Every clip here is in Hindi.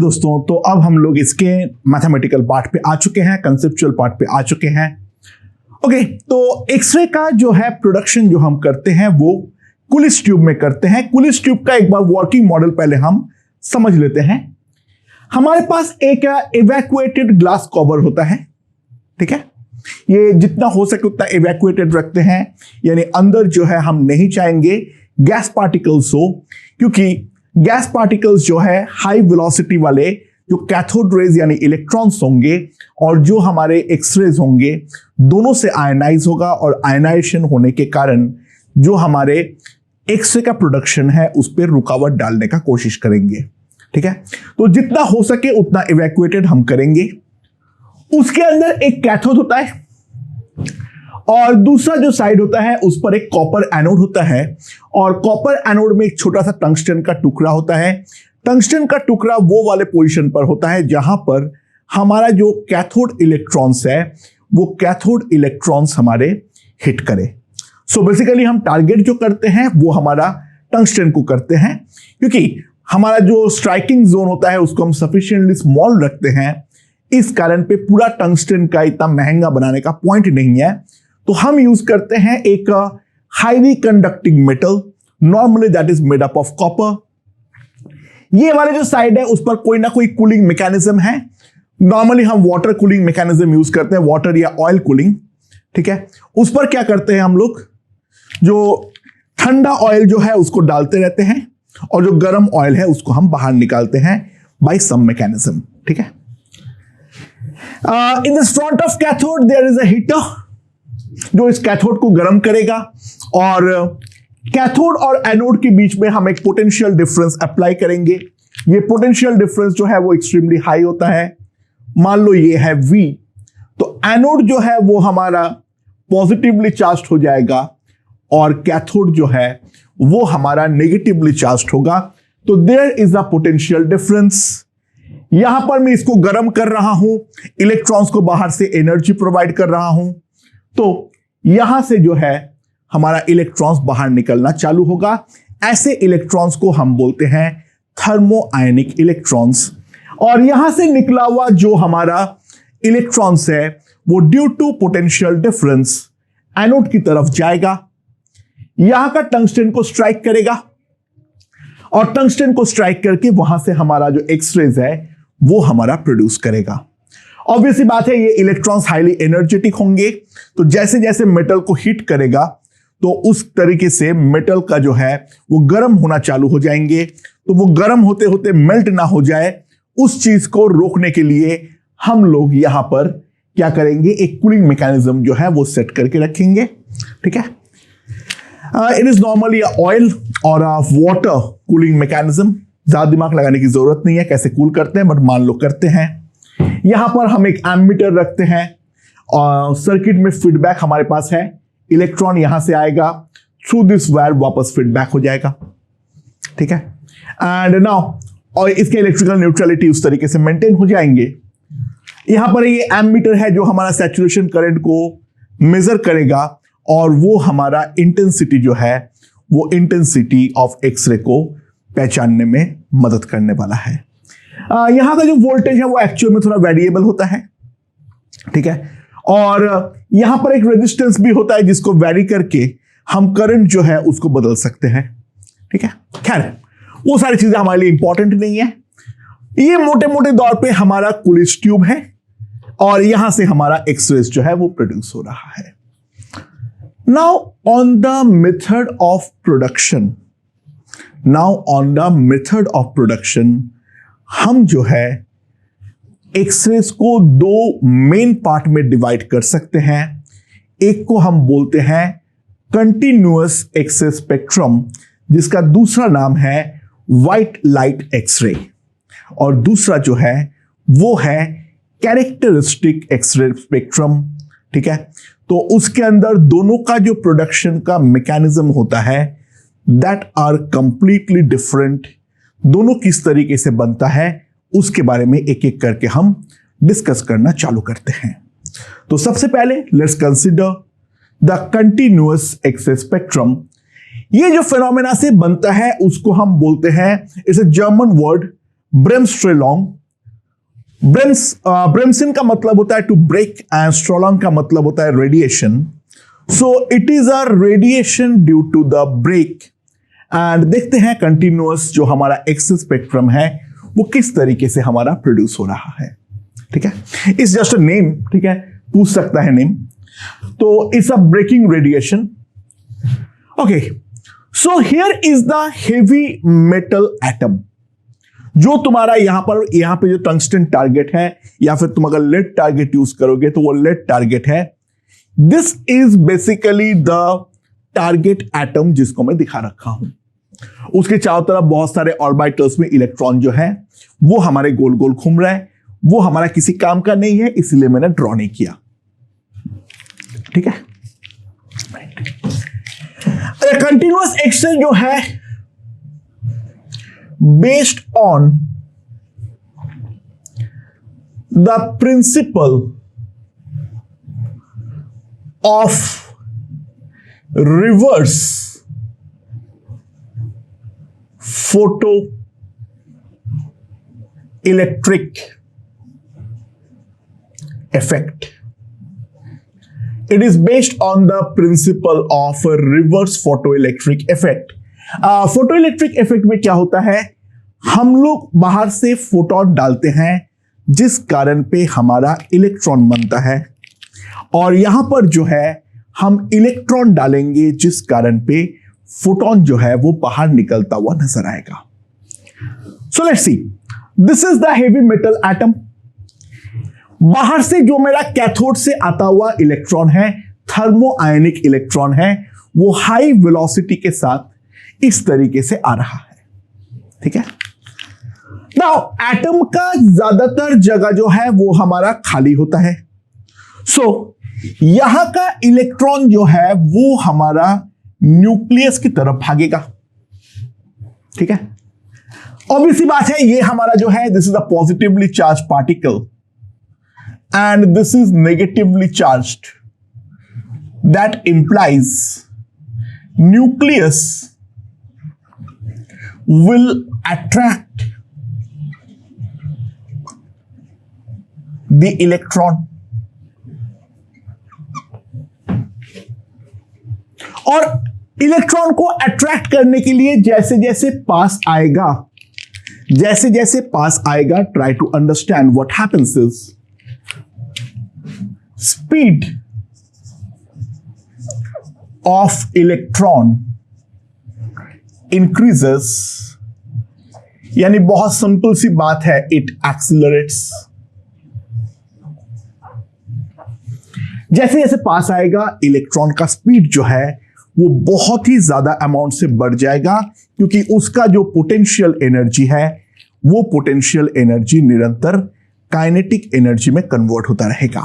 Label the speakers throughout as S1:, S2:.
S1: दोस्तों, तो अब हम लोग इसके मैथमेटिकल पार्ट पे आ चुके हैं, कंसेप्चुअल पार्ट पे आ चुके हैं। ओके, तो एक्सरे का जो है प्रोडक्शन जो हम करते हैं वो कूलिज ट्यूब में करते हैं। कूलिज ट्यूब का एक बार वर्किंग मॉडल पहले हम समझ लेते हैं। हमारे पास एक इवैक्यूएटेड ग्लास कवर होता है, ठीक है। ये जितना हो सके उतना इवैक्यूएटेड रखते हैं, यानी अंदर जो है हम नहीं चाहेंगे गैस पार्टिकल्स हो, क्योंकि गैस पार्टिकल्स जो है हाई वेलोसिटी वाले जो कैथोड रेज यानी इलेक्ट्रॉन्स होंगे और जो हमारे एक्सरेज होंगे दोनों से आयनाइज होगा, और आयनाइजेशन होने के कारण जो हमारे एक्सरे का प्रोडक्शन है उस पर रुकावट डालने का कोशिश करेंगे, ठीक है। तो जितना हो सके उतना इवैक्यूएटेड हम करेंगे। उसके अंदर एक कैथोड होता है और दूसरा जो साइड होता है उस पर एक कॉपर एनोड होता है, और कॉपर एनोड में एक छोटा सा टंगस्टन का टुकड़ा होता है। टंगस्टन का टुकड़ा वो वाले पोजीशन पर होता है जहां पर हमारा जो कैथोड इलेक्ट्रॉन्स है वो कैथोड इलेक्ट्रॉन्स हमारे हिट करे। सो बेसिकली हम टारगेट जो करते हैं वो हमारा टंगस्टन को करते हैं, क्योंकि हमारा जो स्ट्राइकिंग जोन होता है उसको हम सफिशिएंटली स्मॉल रखते हैं। इस कारण पे पूरा टंगस्टन का इतना महंगा बनाने का पॉइंट नहीं है, तो हम यूज करते हैं एक highly conducting metal, normally that is made up of copper. ये वाले जो साइड है उस पर कोई ना कोई कूलिंग मैकेनिज्म है। नॉर्मली हम वाटर कूलिंग मैकेनिज्म यूज करते हैं, वाटर या ऑयल कूलिंग, ठीक है। उस पर क्या करते हैं हम लोग, जो ठंडा ऑयल जो है उसको डालते रहते हैं और जो गर्म ऑयल है उसको हम बाहर निकालते हैं बाय सम मैकेनिज्म, ठीक है। In the front of cathode there is a heater जो इस कैथोड को गर्म करेगा, और कैथोड और एनोड के बीच में हम एक पोटेंशियल डिफरेंस अप्लाई करेंगे। ये पोटेंशियल डिफरेंस जो है वो एक्सट्रीमली हाई होता है, मान लो ये है V, तो एनोड जो है वो हमारा पॉजिटिवली चार्ज हो जाएगा और कैथोड जो है वो हमारा नेगेटिवली चार्ज होगा। तो there is a potential difference. यहां पर मैं इसको गर्म कर रहा हूं, इलेक्ट्रॉन्स को बाहर से एनर्जी प्रोवाइड कर रहा हूं, तो यहां से जो है हमारा इलेक्ट्रॉन्स बाहर निकलना चालू होगा। ऐसे इलेक्ट्रॉन्स को हम बोलते हैं थर्मो आयनिक इलेक्ट्रॉन्स। और यहां से निकला हुआ जो हमारा इलेक्ट्रॉन्स है वो due to potential difference anode की तरफ जाएगा, यहां का टंगस्टन को स्ट्राइक करेगा, और टंगस्टन को स्ट्राइक करके वहां से हमारा जो एक्सरेज है वो हमारा प्रोड्यूस करेगा। ऑब्वियसली बात है, ये इलेक्ट्रॉन्स हाईली एनर्जेटिक होंगे, तो जैसे जैसे मेटल को हिट करेगा तो उस तरीके से मेटल का जो है वो गर्म होना चालू हो जाएंगे। तो वो गर्म होते होते मेल्ट ना हो जाए, उस चीज को रोकने के लिए हम लोग यहां पर क्या करेंगे, एक कूलिंग मैकेनिज्म जो है वो सेट करके रखेंगे, ठीक है। इट इज नॉर्मली ऑयल और वाटर कूलिंग मैकेनिज्म। ज्यादा दिमाग लगाने की जरूरत नहीं है कैसे कूल करते हैं, बट मान लो करते हैं। यहां पर हम एक एमीटर रखते हैं और सर्किट में फीडबैक हमारे पास है, इलेक्ट्रॉन यहां से आएगा, थ्रू दिस वायर वापस फीडबैक हो जाएगा, ठीक है। एंड नाउ और इसके इलेक्ट्रिकल न्यूट्रलिटी उस तरीके से मेंटेन हो जाएंगे। यहां पर ये एमीटर है जो हमारा सैचुरेशन करंट को मेजर करेगा, और वो हमारा इंटेंसिटी जो है वो इंटेंसिटी ऑफ एक्सरे को पहचानने में मदद करने वाला है। यहां का जो वोल्टेज है वो एक्चुअल में थोड़ा वेरिएबल होता है, ठीक है। और यहां पर एक रेजिस्टेंस भी होता है जिसको वेरी करके हम करंट जो है उसको बदल सकते हैं, ठीक है। खैर वो सारी चीजें हमारे लिए इंपॉर्टेंट नहीं है। ये मोटे मोटे तौर पे हमारा कूलिज ट्यूब है और यहां से हमारा एक्सरेज जो है वो प्रोड्यूस हो रहा है। Now on the method of production, हम जो है एक्सरेज को दो मेन पार्ट में डिवाइड कर सकते हैं। एक को हम बोलते हैं कंटिन्यूअस एक्सरे स्पेक्ट्रम, जिसका दूसरा नाम है व्हाइट लाइट एक्सरे, और दूसरा जो है वो है कैरेक्टरिस्टिक एक्सरे स्पेक्ट्रम, ठीक है। तो उसके अंदर दोनों का जो प्रोडक्शन का मैकेनिज्म होता है दैट आर कंप्लीटली डिफरेंट। दोनों किस तरीके से बनता है उसके बारे में एक एक करके हम डिस्कस करना चालू करते हैं। तो सबसे पहले let's consider the continuous x ray spectrum. ये जो फिनोमेना से बनता है उसको हम बोलते हैं, इट्स अ जर्मन वर्ड ब्रेमस्ट्रेलॉन्ग। ब्रेमसिन का मतलब होता है टू ब्रेक एंड स्ट्रोलॉन्ग का मतलब होता है radiation. So it is a radiation due to the break. And देखते हैं कंटिन्यूअस जो हमारा एक्स स्पेक्ट्रम है वो किस तरीके से हमारा प्रोड्यूस हो रहा है। ठीक है, इट्स जस्ट अ नेम। ठीक है, पूछ सकता है नेम। तो it's a breaking radiation. Okay, so here is the heavy metal atom. जो तुम्हारा यहां पे जो टंगस्टन टारगेट है, या फिर तुम अगर लेड टारगेट यूज करोगे तो वो लेड टारगेट है। This is basically the target atom जिसको मैं दिखा रखा हूं। उसके चारों तरफ बहुत सारे ऑर्बिटल्स में इलेक्ट्रॉन जो है वो हमारे गोल गोल घूम रहा है। वो हमारा किसी काम का नहीं है, इसलिए मैंने ड्रॉ नहीं किया। ठीक है, कंटिन्यूअस एक्शन जो है based on the principle of reverse photo electric effect. It is based on the principle of reverse photoelectric effect. Photoelectric effect में क्या होता है, हम लोग बाहर से फोटोन डालते हैं जिस कारण पे हमारा इलेक्ट्रॉन बनता है, और यहां पर जो है हम इलेक्ट्रॉन डालेंगे जिस कारण पे फोटोन जो है वो बाहर निकलता हुआ नजर आएगा। So let's see, this is the heavy metal atom. बाहर से जो मेरा कैथोड से आता हुआ इलेक्ट्रॉन है, थर्मो आयनिक इलेक्ट्रॉन है, वो हाई वेलोसिटी के साथ इस तरीके से आ रहा है। ठीक है, नाउ एटम का ज्यादातर जगह जो है वो हमारा खाली होता है। सो यहां का इलेक्ट्रॉन जो है वो हमारा न्यूक्लियस की तरफ भागेगा। ठीक है, ऑब्वियसली बात है, ये हमारा जो है this is a positively charge particle and this is negatively charged. That implies nucleus will attract the electron. और इलेक्ट्रॉन को अट्रैक्ट करने के लिए जैसे जैसे पास आएगा, try to understand what happens is speed of electron increases, यानी बहुत सिंपल सी बात है, it accelerates। जैसे जैसे पास आएगा इलेक्ट्रॉन का स्पीड जो है वो बहुत ही ज्यादा अमाउंट से बढ़ जाएगा, क्योंकि उसका जो पोटेंशियल एनर्जी है वो पोटेंशियल एनर्जी निरंतर काइनेटिक एनर्जी में कन्वर्ट होता रहेगा।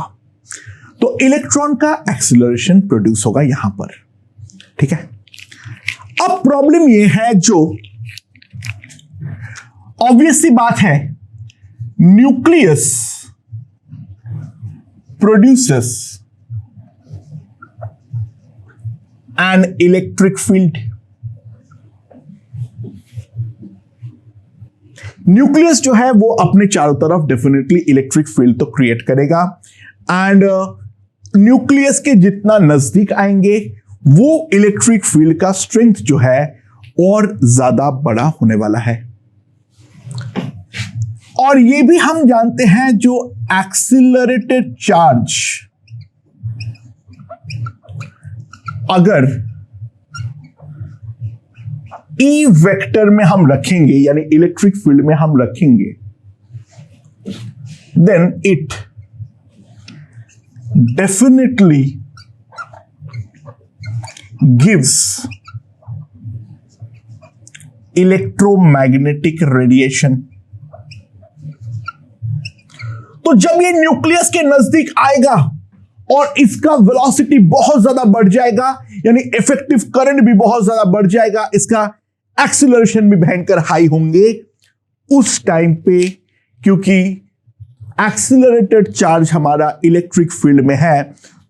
S1: तो इलेक्ट्रॉन का एक्सीलरेशन प्रोड्यूस होगा यहां पर। ठीक है, अब प्रॉब्लम ये है, जो ऑब्वियस सी बात है, nucleus produces an electric field. Nucleus जो है वो अपने चारों तरफ डेफिनेटली इलेक्ट्रिक फील्ड तो क्रिएट करेगा, एंड न्यूक्लियस के जितना नजदीक आएंगे वो इलेक्ट्रिक फील्ड का स्ट्रेंथ जो है और ज्यादा बड़ा होने वाला है। और ये भी हम जानते हैं, जो एक्सिलरेटेड चार्ज अगर ई वेक्टर में हम रखेंगे, यानी इलेक्ट्रिक फील्ड में हम रखेंगे, then it definitely gives electromagnetic radiation। तो जब ये न्यूक्लियस के नजदीक आएगा और इसका वेलोसिटी बहुत ज्यादा बढ़ जाएगा, यानी इफेक्टिव करंट भी बहुत ज्यादा बढ़ जाएगा, इसका एक्सीलरेशन भी भयंकर हाई होंगे उस टाइम पे, क्योंकि एक्सीलरेटेड चार्ज हमारा इलेक्ट्रिक फील्ड में है।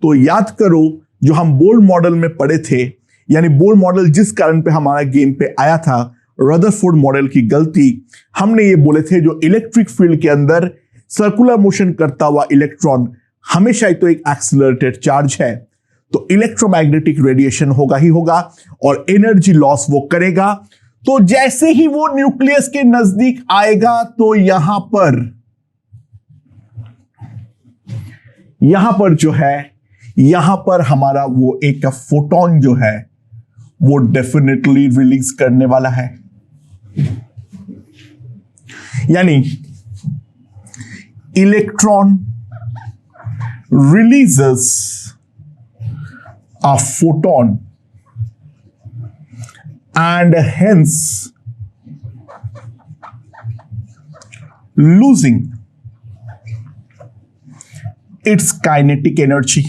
S1: तो याद करो जो हम बोर मॉडल में पढ़े थे, यानी बोर मॉडल जिस कारण पे हमारा गेम पे आया था, रदरफोर्ड मॉडल की गलती, हमने ये बोले थे जो इलेक्ट्रिक फील्ड के अंदर सर्कुलर मोशन करता हुआ इलेक्ट्रॉन हमेशा ही तो एक एक्सिलरेटेड चार्ज है, तो इलेक्ट्रोमैग्नेटिक रेडिएशन होगा ही होगा और एनर्जी लॉस वो करेगा। तो जैसे ही वो न्यूक्लियस के नजदीक आएगा तो यहां पर जो है, यहां पर हमारा वो एक फोटोन जो है वो डेफिनेटली रिलीज करने वाला है। यानी electron releases a photon and hence losing its kinetic energy।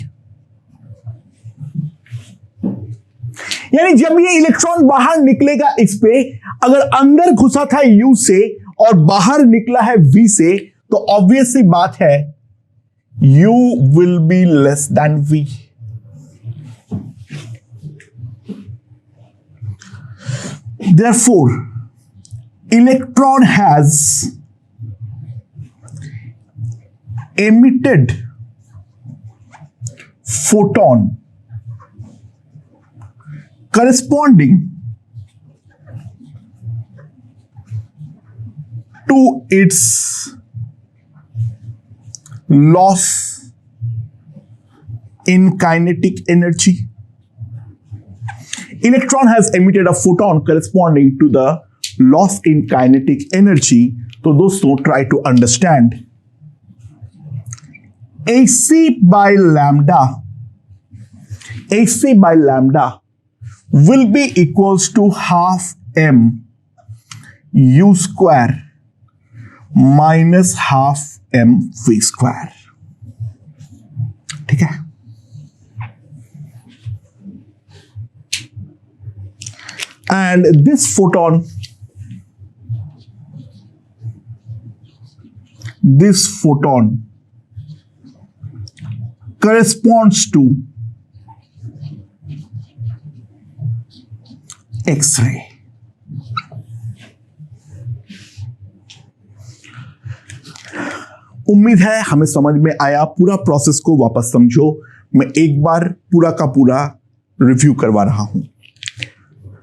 S1: यानी जब ये इलेक्ट्रॉन बाहर निकलेगा इस पे, अगर अंदर घुसा था U से और बाहर निकला है V से, तो ऑब्वियस सी बात है U will be less than V। Therefore, electron has emitted photon corresponding to its loss in kinetic energy। Electron has emitted a photon corresponding to the loss in kinetic energy। तो दोस्तों try to understand AC by lambda will be equals to half m u square minus half m v square। ठीक है, and this photon corresponds to X-ray। उम्मीद है हमें समझ में आया। पूरा प्रोसेस को वापस समझो, मैं एक बार पूरा का पूरा रिव्यू करवा रहा हूं।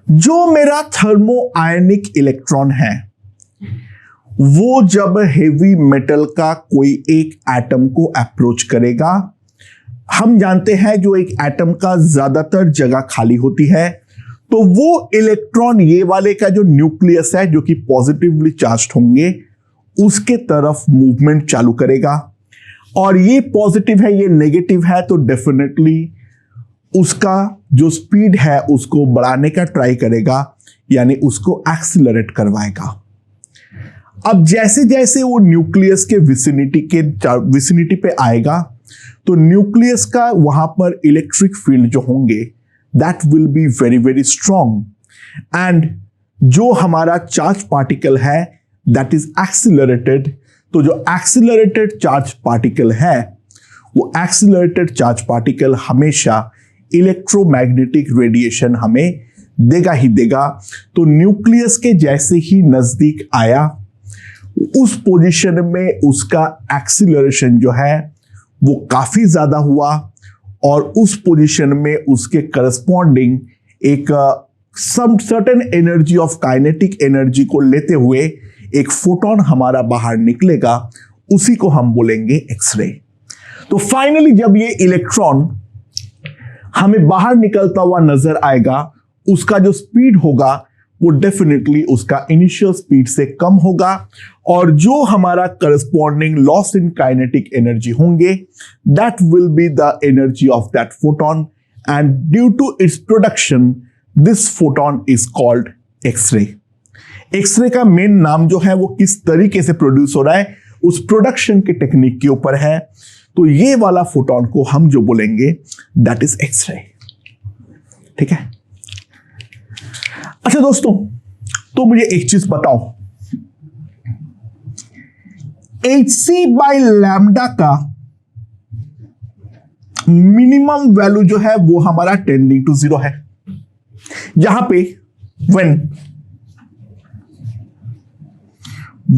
S1: जो मेरा थर्मो आयनिक इलेक्ट्रॉन है वो जब हेवी मेटल का कोई एक एटम को अप्रोच करेगा, हम जानते हैं जो एक एटम का ज्यादातर जगह खाली होती है, तो वो इलेक्ट्रॉन ये वाले का जो न्यूक्लियस है जो कि पॉजिटिवली चार्ज होंगे उसके तरफ मूवमेंट चालू करेगा, और ये पॉजिटिव है ये नेगेटिव है, तो डेफिनेटली उसका जो स्पीड है उसको बढ़ाने का ट्राई करेगा, यानी उसको एक्सीलरेट करवाएगा। अब जैसे जैसे वो न्यूक्लियस के विसिनिटी पे आएगा तो न्यूक्लियस का वहां पर इलेक्ट्रिक फील्ड जो होंगे that will be very very strong, and जो हमारा चार्ज पार्टिकल है दैट इज एक्सीलरेटेड। तो जो एक्सीलरेटेड चार्ज पार्टिकल है वो एक्सीलरेटेड चार्ज पार्टिकल हमेशा इलेक्ट्रोमैग्नेटिक रेडिएशन हमें देगा ही देगा। तो न्यूक्लियस के जैसे ही नजदीक आया उस पोजीशन में उसका एक्सीलरेशन जो है वो काफी ज्यादा हुआ, और उस पोजीशन में उसके करस्पॉन्डिंग एक some certain energy of kinetic energy को लेते हुए एक फोटोन हमारा बाहर निकलेगा, उसी को हम बोलेंगे एक्सरे। तो फाइनली जब ये इलेक्ट्रॉन हमें बाहर निकलता हुआ नजर आएगा, उसका जो स्पीड होगा वो डेफिनेटली उसका इनिशियल स्पीड से कम होगा, और जो हमारा corresponding loss in kinetic energy होंगे that will be the energy of that photon, and due to its production this photon is called X-ray. X-ray का मेन नाम जो है वो किस तरीके से प्रोड्यूस हो रहा है उस प्रोडक्शन के टेक्निक के ऊपर है, तो ये वाला फोटोन को हम जो बोलेंगे दैट इज एक्सरे। ठीक है, अच्छा दोस्तों, तो मुझे एक चीज बताओ, Hc बाई लैम्डा का मिनिमम वैल्यू जो है वो हमारा टेंडिंग टू 0 है, जहां पे when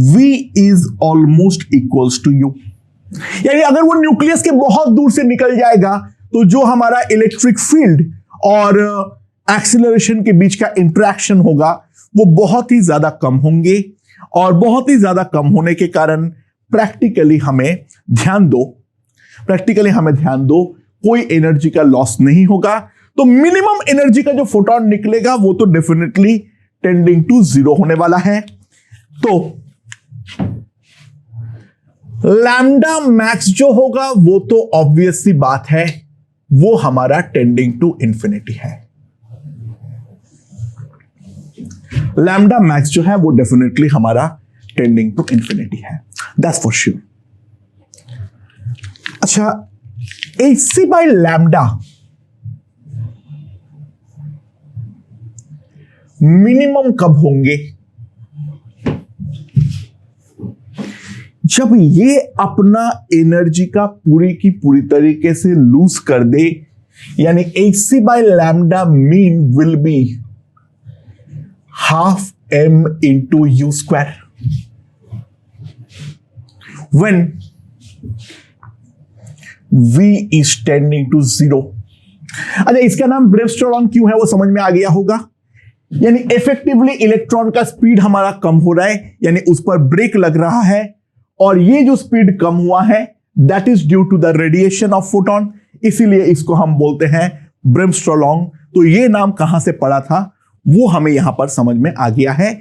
S1: V is almost equals to U। यानी अगर वो न्यूक्लियस के बहुत दूर से निकल जाएगा तो जो हमारा इलेक्ट्रिक फील्ड और एक्सीलरेशन के बीच का इंटरेक्शन होगा वो बहुत ही ज्यादा कम होंगे, और बहुत ही ज्यादा कम होने के कारण प्रैक्टिकली हमें ध्यान दो कोई एनर्जी का लॉस नहीं होगा। तो मिनिमम एनर्जी का जो फोटोन निकलेगा वो तो डेफिनेटली टेंडिंग टू 0 होने वाला है। तो लैम्डा मैक्स जो होगा वो तो ऑब्वियस सी बात है, वो हमारा टेंडिंग टू इंफिनिटी है। लैम्डा मैक्स जो है वो डेफिनेटली हमारा टेंडिंग टू इंफिनिटी है, दैट्स फॉर श्योर। अच्छा, Hc बाय लैम्डा मिनिमम कब होंगे? जब ये अपना एनर्जी का पूरी की पूरी तरीके से लूज कर दे, यानी Hc by lambda mean will be half m into U square when V is tending to 0। अच्छा, इसका नाम ब्रेवस्ट्रोन क्यों है वो समझ में आ गया होगा। यानी इफेक्टिवली इलेक्ट्रॉन का स्पीड हमारा कम हो रहा है, यानी उस पर ब्रेक लग रहा है, और ये जो स्पीड कम हुआ है that is due to the radiation of photon, इसीलिए इसको हम बोलते हैं ब्रेवस्ट्रोन। तो ये नाम कहां से पड़ा था वो हमें यहां पर समझ में आ गया है।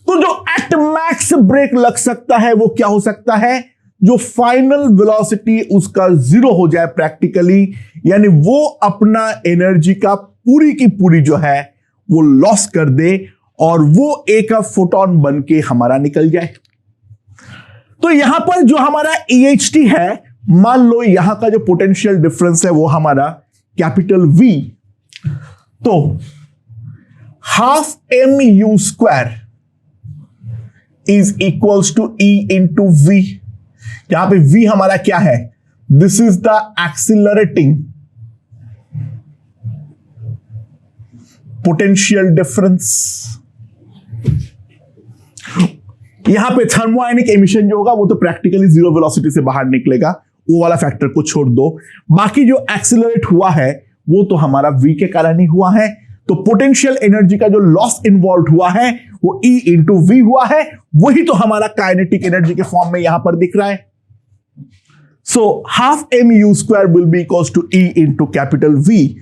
S1: तो जो एट मैक्स ब्रेक लग सकता है वो क्या हो सकता है? जो फाइनल वेलोसिटी उसका 0 हो जाए प्रैक्टिकली, यानी वो अपना एनर्जी का पूरी की पूरी जो है वो लॉस कर दे और वो एक फोटोन बन के हमारा निकल जाए। तो यहां पर जो हमारा EHT है, मान लो यहां का जो पोटेंशियल डिफरेंस है वो हमारा कैपिटल V, तो half mu square is equals to E into V। यहां पे V हमारा क्या है? This is the accelerating potential difference. यहां पे थर्मोआयनिक एमिशन जो होगा वो तो प्रैक्टिकली 0 वेलोसिटी से बाहर निकलेगा, वो वाला फैक्टर को छोड़ दो। बाकी जो एक्सिलरेट हुआ है वो तो हमारा V के कारण ही हुआ है। तो पोटेंशियल एनर्जी का जो लॉस इन्वॉल्व हुआ है वो E इंटू V हुआ है, वही तो हमारा काइनेटिक एनर्जी के फॉर्म में यहां पर दिख रहा है। So half mu square will be equals to E into capital V।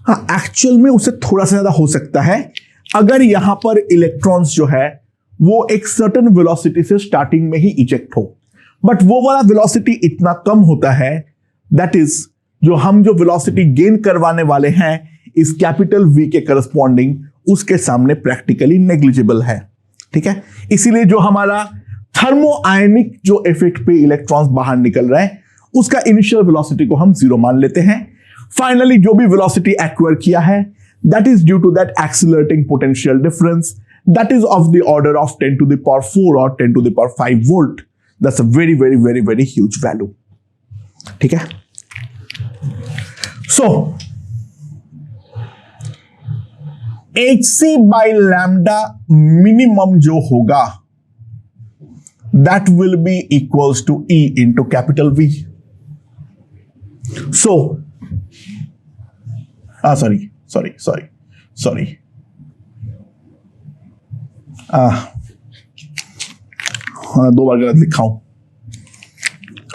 S1: हाँ, एक्चुअल में उससे थोड़ा सा ज्यादा हो सकता है अगर यहां पर इलेक्ट्रॉन्स जो है वो एक सर्टेन वेलोसिटी से स्टार्टिंग में ही इजेक्ट हो, बट वो वाला वेलोसिटी इतना कम होता है, दैट इज जो वेलोसिटी गेन करवाने वाले हैं इस कैपिटल V के करस्पॉन्डिंग, उसके सामने प्रैक्टिकली नेग्लिजिबल है। ठीक है, इसीलिए जो हमारा थर्मोआयनिक जो इफेक्ट पे इलेक्ट्रॉन्स बाहर निकल रहा है उसका इनिशियल वेलोसिटी को हम 0 मान लेते हैं। फाइनली जो भी वेलोसिटी एक्वायर किया है that is due to that accelerating potential difference, that is of the order of 10 to the power 4 और 10 to the power 5 volt. That's a very very very very huge value. ठीक है, सो Hc बाय लैम्डा मिनिमम जो होगा that will be equals to E into capital V. So, sorry. 2 बार गलत लिखा हूं।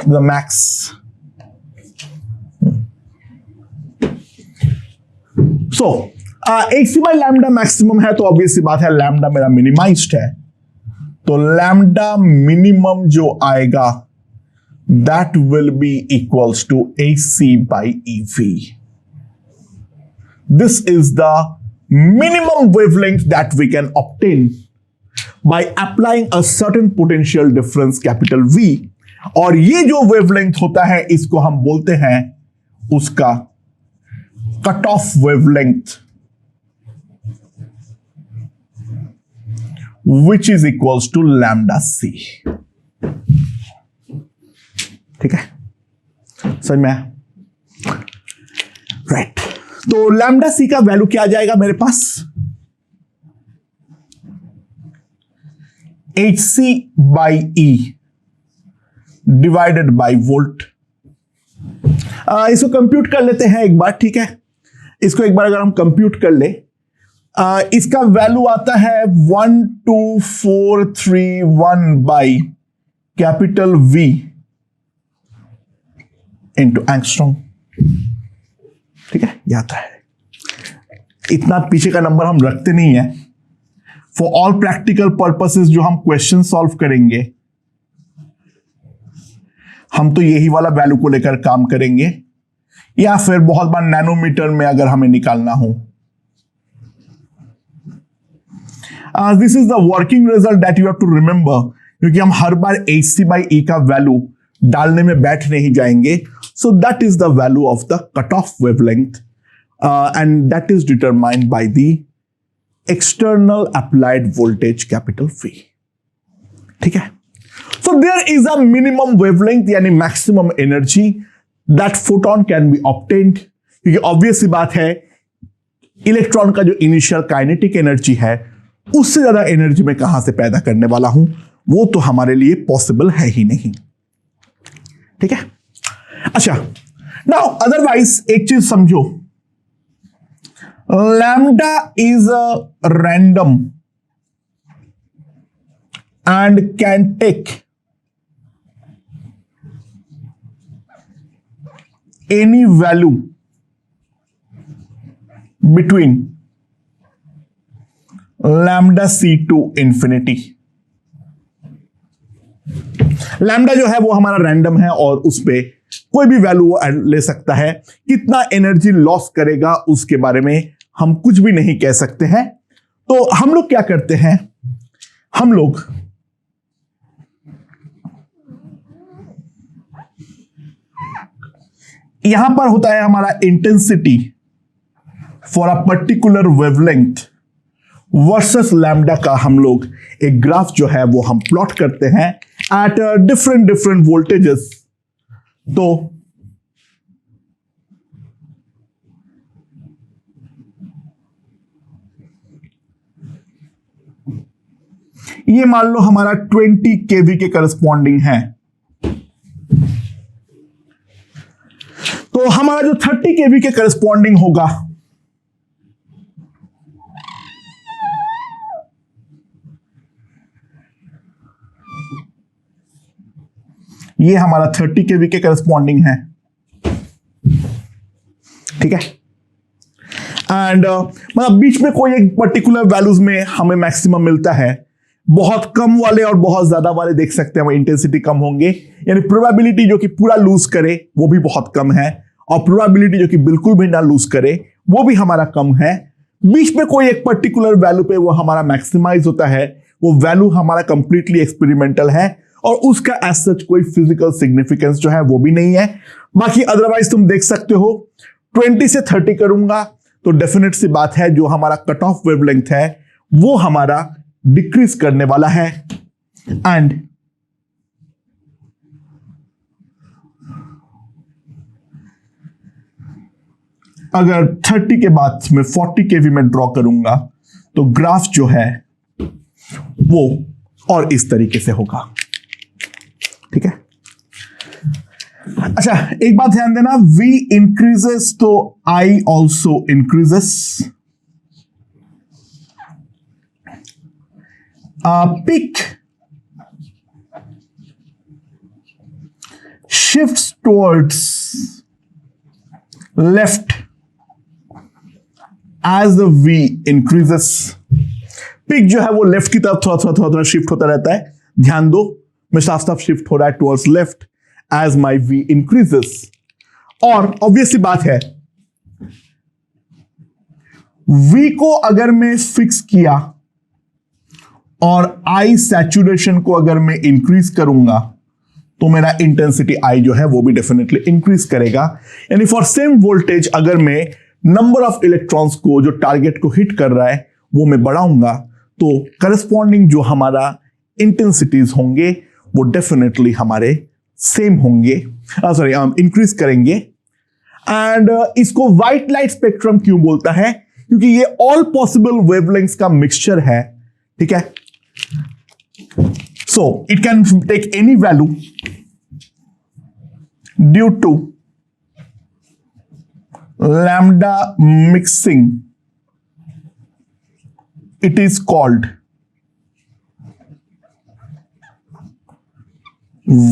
S1: The max. So, Hc by lambda maximum है तो ऑब्वियस सी बात है लैम्डा मेरा मिनिमाइज्ड है, तो लैम्डा मिनिमम जो आएगा that will be equals to Hc by EV। This is the minimum wavelength that we can obtain by applying a certain potential difference capital V, और ये जो वेवलेंथ होता है इसको हम बोलते हैं उसका cut off wavelength, which is equals to lambda c। ठीक है, समझ में आया? राइट, तो लैम्डा सी का वैल्यू क्या आ जाएगा मेरे पास? HC by E divided by volt. इसको कंप्यूट कर लेते हैं एक बार, ठीक है। इसको एक बार अगर हम कंप्यूट कर ले, इसका वैल्यू आता है 12431 by capital V into angstrom, ठीक है, ये आता है। इतना पीछे का नंबर हम रखते नहीं है। फॉर ऑल प्रैक्टिकल पर्पसेस जो हम क्वेश्चन सॉल्व करेंगे, हम तो यही वाला वैल्यू को लेकर काम करेंगे, या फिर बहुत बार नैनोमीटर में अगर हमें निकालना हो। This is the working result that you have to remember, क्योंकि हम हर बार HC बाई E का वैल्यू डालने में बैठ नहीं जाएंगे। So that is the value of the cut off wavelength and that is determined by the external applied voltage capital V, ठीक है। So there is a minimum wavelength यानी maximum energy that photon can be obtained, क्योंकि obvious सी बात है इलेक्ट्रॉन का जो इनिशियल काइनेटिक एनर्जी है उससे ज्यादा एनर्जी में कहां से पैदा करने वाला हूं, वो तो हमारे लिए पॉसिबल है ही नहीं, ठीक है। अच्छा, नाउ अदरवाइज एक चीज समझो, lambda is a random and can take any value between lambda c to infinity। Lambda जो है वो हमारा रैंडम है और उस पे कोई भी वैल्यू ले सकता है। कितना एनर्जी लॉस करेगा उसके बारे में हम कुछ भी नहीं कह सकते हैं। तो हम लोग क्या करते हैं, हम लोग यहां पर होता है हमारा intensity for a particular wavelength versus lambda का हम लोग एक ग्राफ जो है वो हम प्लॉट करते हैं एट डिफरेंट वोल्टेजेस। तो ये मान लो हमारा 20 केवी के करस्पॉन्डिंग है, तो हमारा जो 30 केवी के करस्पॉन्डिंग होगा ये हमारा 30 केवी के करस्पॉन्डिंग है, ठीक है। एंड मतलब बीच में कोई एक पर्टिकुलर वैल्यूज में हमें मैक्सिमम मिलता है। बहुत कम वाले और बहुत ज्यादा वाले देख सकते हैं, इंटेंसिटी कम होंगे, यानी प्रोबेबिलिटी जो कि पूरा लूज करे वो भी बहुत कम है और प्रोबेबिलिटी जो कि बिल्कुल भी ना लूज करे वो भी हमारा कम है। बीच में कोई एक पर्टिकुलर वैल्यू पे वो हमारा मैक्सिमाइज होता है, वो वैल्यू हमारा कंप्लीटली एक्सपेरिमेंटल है और उसका एज सच कोई फिजिकल सिग्निफिकेंस जो है वो भी नहीं है। बाकी अदरवाइज तुम देख सकते हो 20 से 30 करूंगा तो डेफिनेट सी बात है जो हमारा कट ऑफ वेवलेंथ है वो हमारा डिक्रीज करने वाला है। एंड अगर 30 के बाद में 40 केवी में ड्रॉ करूंगा तो ग्राफ जो है वो और इस तरीके से होगा, ठीक है। अच्छा, एक बात ध्यान देना, V इंक्रीजेस तो I also increases. Peak shifts towards left as the V increases। Peak जो है वो लेफ्ट की तरफ थोड़ा शिफ्ट होता रहता है, ध्यान दो, मैं साफ शिफ्ट हो रहा है towards left as my V increases। और ऑब्वियसली बात है V को अगर मैं फिक्स किया और I सैचुरेशन को अगर मैं इंक्रीज करूंगा तो मेरा इंटेंसिटी I जो है वो भी डेफिनेटली इंक्रीज करेगा। यानी फॉर सेम वोल्टेज अगर मैं नंबर ऑफ इलेक्ट्रॉन्स को जो टारगेट को हिट कर रहा है वो मैं बढ़ाऊंगा तो करस्पॉन्डिंग जो हमारा इंटेंसिटीज होंगे वो डेफिनेटली हमारे सेम होंगे, सॉरी इंक्रीज करेंगे। एंड इसको व्हाइट लाइट स्पेक्ट्रम क्यों बोलता है, क्योंकि ये ऑल पॉसिबल वेवलेंथ्स का मिक्सचर है, ठीक है। So it can take any value due to lambda mixing. It is called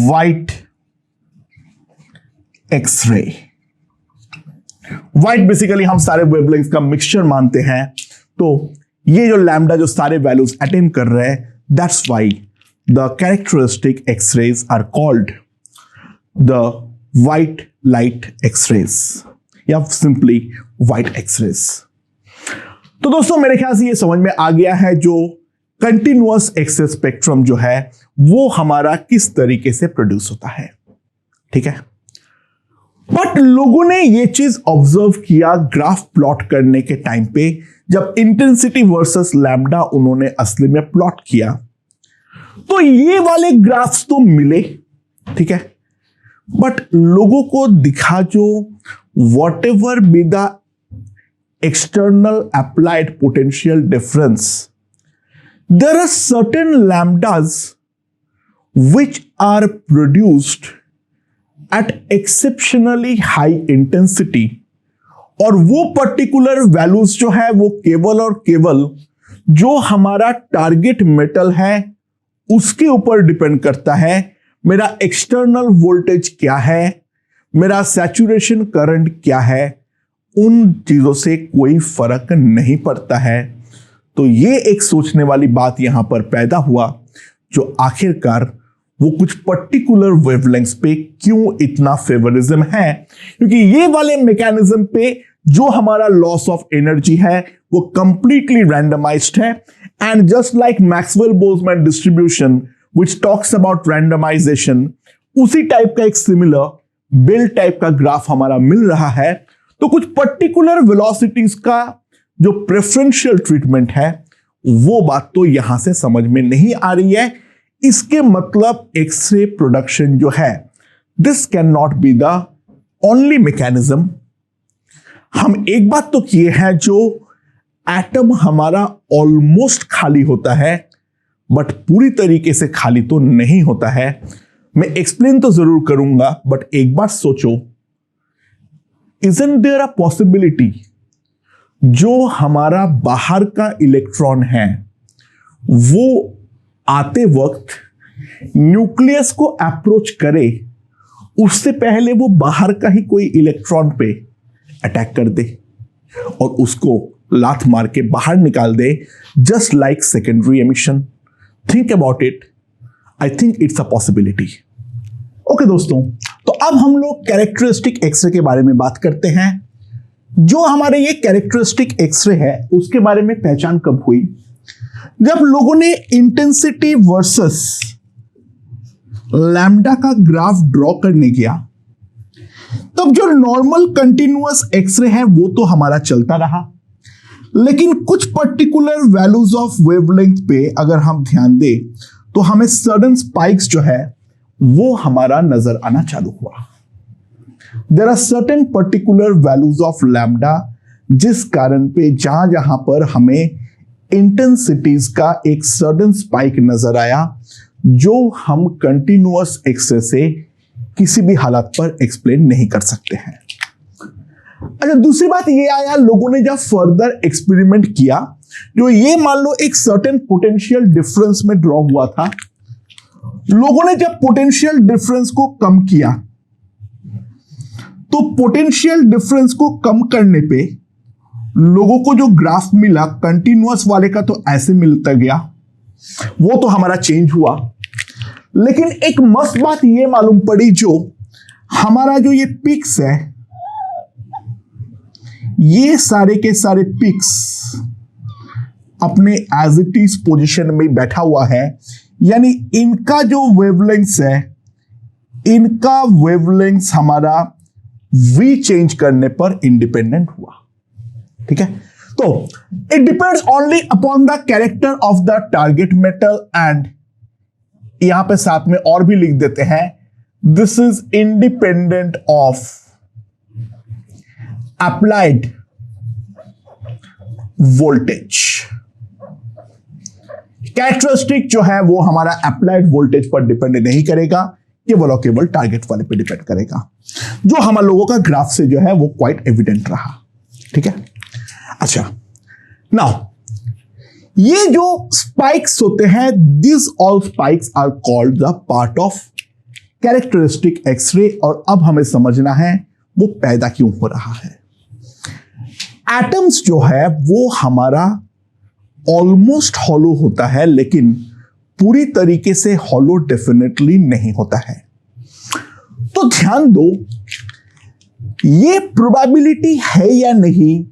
S1: white X-ray. White basically हम सारे वेवलेंथ का मिक्सचर मानते हैं, तो ये जो लैम्डा जो सारे वैल्यूज अटेन कर रहे हैं, that's why the characteristic x rays are called the white light x rays या सिंपली व्हाइट एक्सरेज। तो दोस्तों मेरे ख्याल से ये समझ में आ गया है जो कंटिन्यूअस एक्सरे स्पेक्ट्रम जो है वो हमारा किस तरीके से प्रोड्यूस होता है। ठीक है, बट लोगों ने ये चीज ऑब्जर्व किया ग्राफ प्लॉट करने के टाइम पे, जब इंटेंसिटी वर्सेस लैम्डा उन्होंने असली में प्लॉट किया, तो ये वाले ग्राफ्स तो मिले, ठीक है, बट लोगों को दिखा जो whatever be the external applied potential difference, there are certain lambdas which are produced at exceptionally high intensity, और वो पर्टिकुलर वैल्यूज जो है वो केवल और केवल जो हमारा टारगेट मेटल है उसके ऊपर डिपेंड करता है। मेरा एक्सटर्नल वोल्टेज क्या है, मेरा सैचुरेशन करंट क्या है, उन चीजों से कोई फर्क नहीं पड़ता है। तो ये एक सोचने वाली बात यहां पर पैदा हुआ, जो आखिरकार वो कुछ पर्टिकुलर वेवलेंथ्स पे क्यों इतना फेवरिज्म है, क्योंकि ये वाले मैकेनिज्म पे जो हमारा लॉस ऑफ एनर्जी है वो कंप्लीटली रैंडमाइज्ड है। And just like Maxwell Boltzmann distribution which talks about randomization, उसी टाइप का एक सिमिलर बेल टाइप का ग्राफ हमारा मिल रहा है। तो कुछ पर्टिकुलर वेलोसिटीज का जो प्रेफरेंशियल ट्रीटमेंट है वो बात तो यहां से समझ में नहीं आ रही है। इसके मतलब एक्सरे प्रोडक्शन जो है, this can not be the only mechanism. हम एक बात तो किए हैं, जो एटम हमारा ऑलमोस्ट खाली होता है बट पूरी तरीके से खाली तो नहीं होता है। मैं एक्सप्लेन तो जरूर करूंगा, बट एक बात सोचो, इजंट देयर अ पॉसिबिलिटी जो हमारा बाहर का इलेक्ट्रॉन है वो आते वक्त न्यूक्लियस को अप्रोच करे, उससे पहले वो बाहर का ही कोई इलेक्ट्रॉन पे अटैक कर दे और उसको लात मार के बाहर निकाल दे, just like secondary emission. Think about it, I think it's a possibility. Okay दोस्तों, तो अब हम लोग कैरेक्टरिस्टिक एक्सरे के बारे में बात करते हैं। जो हमारे ये कैरेक्टरिस्टिक एक्सरे है उसके बारे में पहचान कब हुई, जब लोगों ने इंटेंसिटी वर्सेस लैम्डा का ग्राफ ड्रॉ करने किया, तब जो नॉर्मल कंटिन्यूअस एक्सरे है वो तो हमारा चलता रहा, लेकिन कुछ पर्टिकुलर वैल्यूज ऑफ वेवलेंथ पे अगर हम ध्यान दें तो हमें सडन स्पाइक्स जो है वो हमारा नजर आना चालू हुआ। There are certain particular values of lambda, जिस कारण पे जहां जहां पर हमें इंटेंसिटीज का एक सडन स्पाइक नजर आया, जो हम कंटिन्यूअस एक्सरे से किसी भी हालत पर एक्सप्लेन नहीं कर सकते हैं। अच्छा, दूसरी बात ये आया, लोगों ने जब फर्दर एक्सपेरिमेंट किया, जो ये मान लो एक सर्टेन पोटेंशियल डिफरेंस में ड्रॉ हुआ था, लोगों ने जब पोटेंशियल डिफरेंस को कम किया, तो पोटेंशियल डिफरेंस को कम करने पे लोगों को जो ग्राफ मिला कंटिन्यूअस वाले का तो ऐसे मिलता गया, वो तो हमारा चेंज हुआ। लेकिन एक मस्त बात ये मालूम पड़ी, जो हमारा जो ये पिक्स है, ये सारे के सारे पिक्स अपने एज इट इज पोजिशन में बैठा हुआ है, यानी इनका जो वेवलेंथ है, इनका वेवलेंथ हमारा वी चेंज करने पर इंडिपेंडेंट हुआ। ठीक है, तो it depends only upon the character of the target metal, and यहां पे साथ में और भी लिख देते हैं, this is independent of applied voltage. Characteristic जो है वो हमारा अप्लाइड वोल्टेज पर डिपेंड नहीं करेगा, केवल और केवल टारगेट वाले पे डिपेंड करेगा, जो हम लोगों का ग्राफ से जो है वो क्वाइट एविडेंट रहा। ठीक है, अच्छा नाउ ये जो स्पाइक्स होते हैं, this all spikes are called the part of characteristic x ray. और अब हमें समझना है वो पैदा क्यों हो रहा है। एटम्स जो है वो हमारा ऑलमोस्ट हॉलो होता है, लेकिन पूरी तरीके से हॉलो डेफिनेटली नहीं होता है। तो ध्यान दो, ये प्रोबेबिलिटी है या नहीं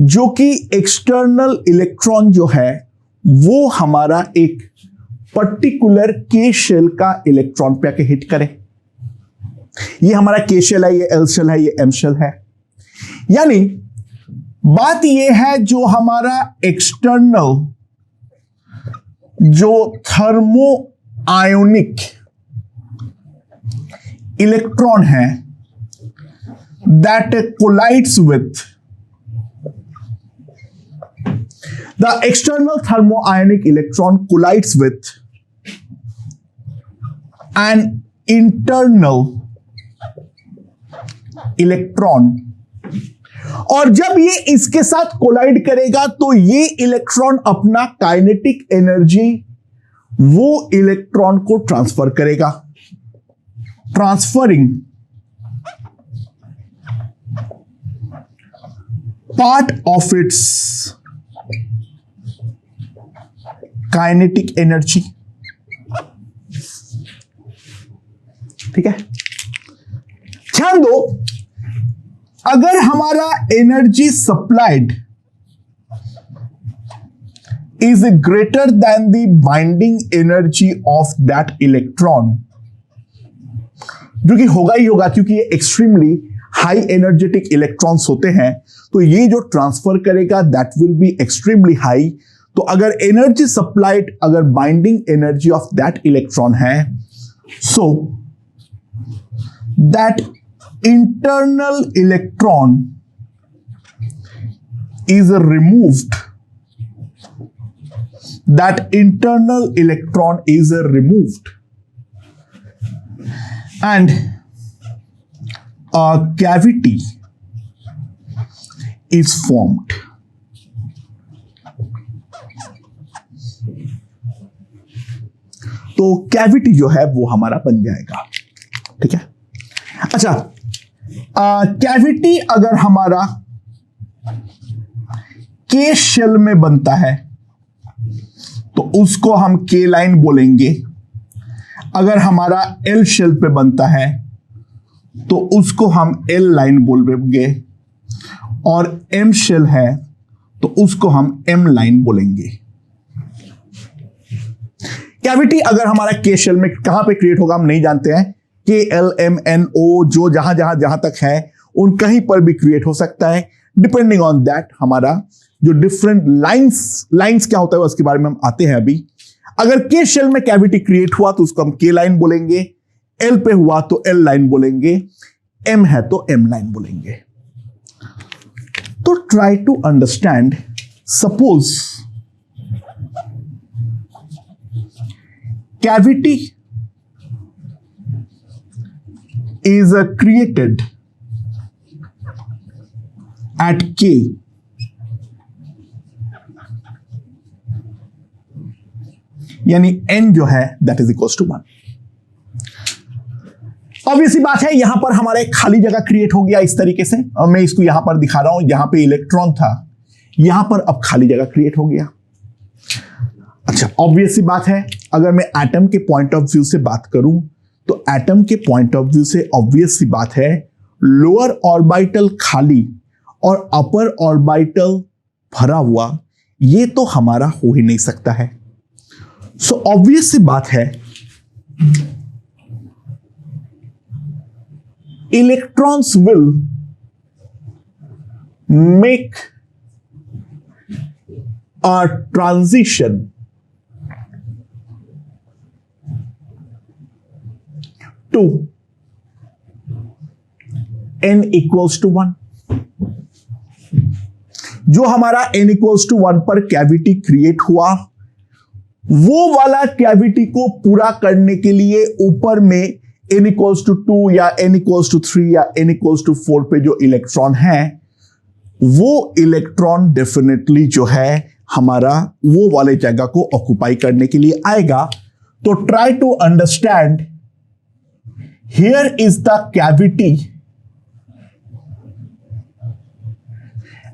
S1: जो कि एक्सटर्नल इलेक्ट्रॉन जो है वो हमारा एक पर्टिकुलर के शेल का इलेक्ट्रॉन पे आके हिट करे। ये हमारा के शेल है, ये एल शेल है, ये एम शेल है। यानी बात ये है जो हमारा एक्सटर्नल जो थर्मो आयोनिक इलेक्ट्रॉन है that collides with the external thermoionic electron collides with an internal electron, और जब ये इसके साथ कोलाइड करेगा तो ये इलेक्ट्रॉन अपना काइनेटिक एनर्जी वो इलेक्ट्रॉन को ट्रांसफर करेगा, transferring part of its kinetic energy। ठीक है, ध्यान दो, अगर हमारा energy supplied is greater than the binding energy of that electron, जो कि होगा ही होगा क्योंकि ये एक्सट्रीमली हाई एनर्जेटिक इलेक्ट्रॉन्स होते हैं, तो ये जो ट्रांसफर करेगा that will be extremely high. तो अगर एनर्जी सप्लाइड, अगर binding energy of that electron है, so that internal electron is removed, that internal electron is removed and a cavity is formed। तो कैविटी जो है वो हमारा बन जाएगा। ठीक है, अच्छा कैविटी अगर हमारा के शेल में बनता है तो उसको हम के लाइन बोलेंगे, अगर हमारा एल शेल पे बनता है तो उसको हम एल लाइन बोलेंगे, और एम शेल है तो उसको हम एम लाइन बोलेंगे। कैविटी अगर हमारा के शेल में कहां पे क्रिएट होगा हम नहीं जानते हैं, के एल एम एन ओ जो जहां तक है उन कहीं पर भी क्रिएट हो सकता है, डिपेंडिंग ऑन दैट हमारा जो डिफरेंट लाइंस क्या होता है उसके बारे में हम आते हैं अभी। अगर के शेल में कैविटी क्रिएट हुआ तो उसको हम के लाइन बोलेंगे, एल पे हुआ तो एल लाइन बोलेंगे, एम है तो एम लाइन बोलेंगे। तो try to understand, suppose cavity is created at K, यानी एन जो है that is equals to 1। Obvious बात है, यहां पर हमारा एक खाली जगह क्रिएट हो गया इस तरीके से, और मैं इसको यहां पर दिखा रहा हूं, यहां पे इलेक्ट्रॉन था, यहां पर अब खाली जगह क्रिएट हो गया। अच्छा, ऑब्वियस बात है, अगर मैं एटम के पॉइंट ऑफ व्यू से बात करूं तो एटम के पॉइंट ऑफ व्यू से ऑब्वियस सी बात है, लोअर ऑर्बिटल खाली और अपर ऑर्बिटल भरा हुआ, ये तो हमारा हो ही नहीं सकता है। सो ऑब्वियस सी बात है, electrons will make a transition to n equals to 1। जो हमारा n equals to 1 पर कैविटी क्रिएट हुआ वो वाला कैविटी को पूरा करने के लिए ऊपर में n इक्वल्स टू 2 या n इक्वल्स टू 3 या n इक्वल्स टू 4 पे जो इलेक्ट्रॉन है, वो इलेक्ट्रॉन डेफिनेटली जो है हमारा वो वाले जगह को ऑक्युपाई करने के लिए आएगा। तो try to understand, here is the cavity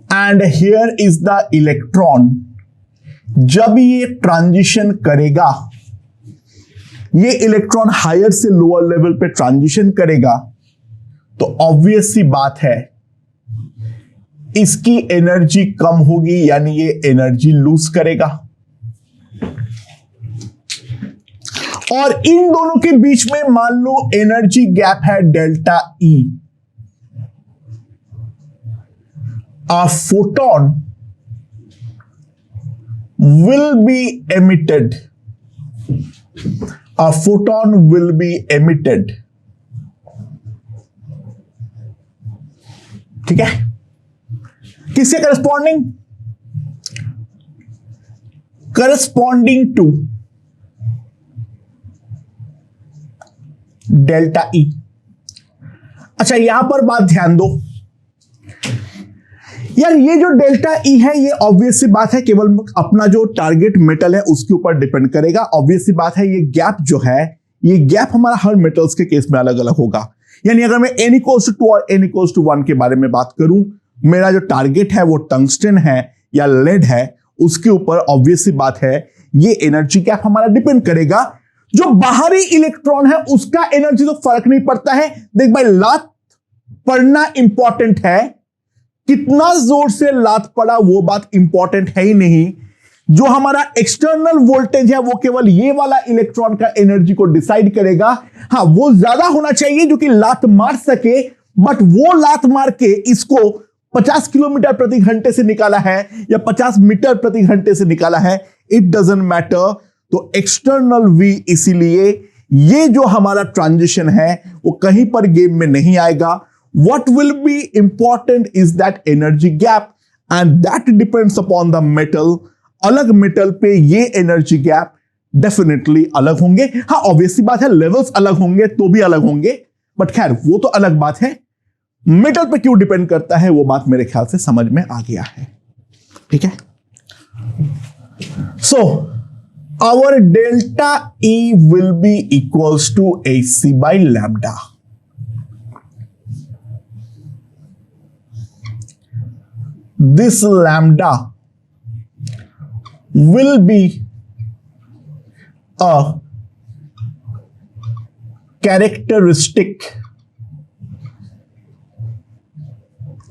S1: and here is the electron. जब ये ट्रांजिशन करेगा, ये इलेक्ट्रॉन हायर से लोअर लेवल पे ट्रांजिशन करेगा, तो ऑब्वियस सी बात है इसकी एनर्जी कम होगी, यानी ये एनर्जी लूज करेगा। और इन दोनों के बीच में मान लो एनर्जी गैप है delta E. A photon will be emitted. A photon will be emitted. ठीक है, किससे corresponding? Corresponding to delta E. अच्छा, यहां पर बात ध्यान दो यार, ये जो डेल्टा ई है ये ऑब्वियस सी बात है केवल अपना जो टारगेट मेटल है उसके ऊपर डिपेंड करेगा। ऑब्वियस सी बात है ये गैप जो है, ये गैप हमारा हर मेटल्स के केस में अलग अलग होगा। यानी अगर मैं n इक्वल्स टू 2 और n इक्वल्स टू 1 के बारे में बात करूं, मेरा जो टारगेट है वो टंगस्टन है या लेड है, उसके ऊपर ऑब्वियस सी बात है ये एनर्जी गैप हमारा डिपेंड करेगा। जो बाहरी इलेक्ट्रॉन है उसका एनर्जी तो फर्क नहीं पड़ता है। देख भाई, लात पड़ना इंपॉर्टेंट है, कितना जोर से लात पड़ा वो बात इंपॉर्टेंट है ही नहीं। जो हमारा एक्सटर्नल वोल्टेज है वो केवल ये वाला इलेक्ट्रॉन का एनर्जी को डिसाइड करेगा। हाँ, वो ज्यादा होना चाहिए जो कि लात मार सके, बट वो लात मार के इसको 50 किलोमीटर प्रति घंटे से निकाला है या 50 मीटर प्रति घंटे से निकाला है, इट डजंट मैटर। तो एक्सटर्नल वी, इसीलिए ये जो हमारा ट्रांजिशन है वो कहीं पर गेम में नहीं आएगा। What will be important is that energy gap and that depends upon the metal. अलग मेटल पे ये एनर्जी गैप डेफिनेटली अलग होंगे। हाँ, ऑब्वियसली बात है लेवल्स अलग होंगे तो भी अलग होंगे, बट खैर वो तो अलग बात है। मेटल पे क्यों डिपेंड करता है वो बात मेरे ख्याल से समझ में आ गया है। ठीक है, so our delta E will be equals to AC by lambda. This lambda will be a characteristic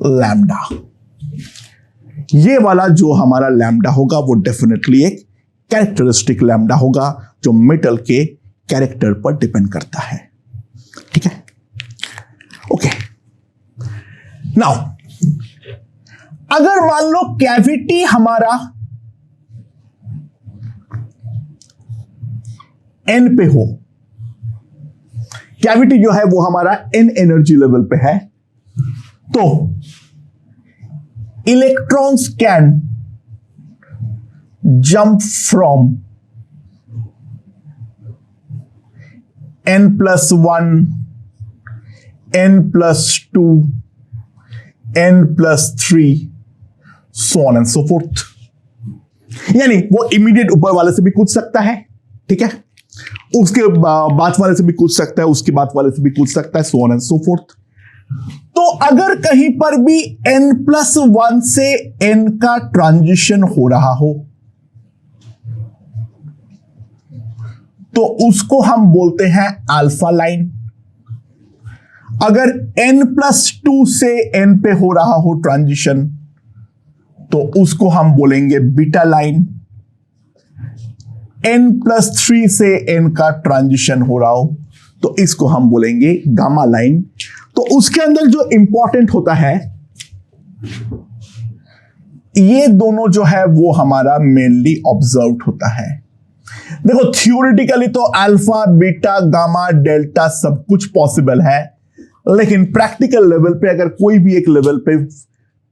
S1: lambda. ये वाला जो हमारा लैम्डा होगा वो डेफिनेटली एक कैरेक्टरिस्टिक लैम्डा होगा जो मेटल के कैरेक्टर पर डिपेंड करता है। ठीक है, ओके। नाउ अगर मान लो कैविटी हमारा n पे हो, कैविटी जो है वो हमारा n एनर्जी लेवल पे है, तो electrons can jump from n+1, n+2, n+3 so on and so forth. यानी वो इमीडिएट ऊपर वाले से भी कूद सकता है, ठीक है, उसके बाद वाले से भी कूद सकता है, उसके बाद वाले से भी कूद सकता है, so on and so forth. तो अगर कहीं पर भी n+1 से n का ट्रांजिशन हो रहा हो तो उसको हम बोलते हैं अल्फा लाइन। अगर n+2 से n पे हो रहा हो ट्रांजिशन तो उसको हम बोलेंगे बीटा लाइन। n+3 से n का ट्रांजिशन हो रहा हो तो इसको हम बोलेंगे गामा लाइन। तो उसके अंदर जो इंपॉर्टेंट होता है, ये दोनों जो है वो हमारा मेनली ऑब्जर्व्ड होता है। देखो थियोरेटिकली तो अल्फा, बीटा, गामा, डेल्टा सब कुछ पॉसिबल है, लेकिन प्रैक्टिकल लेवल पे अगर कोई भी एक लेवल पे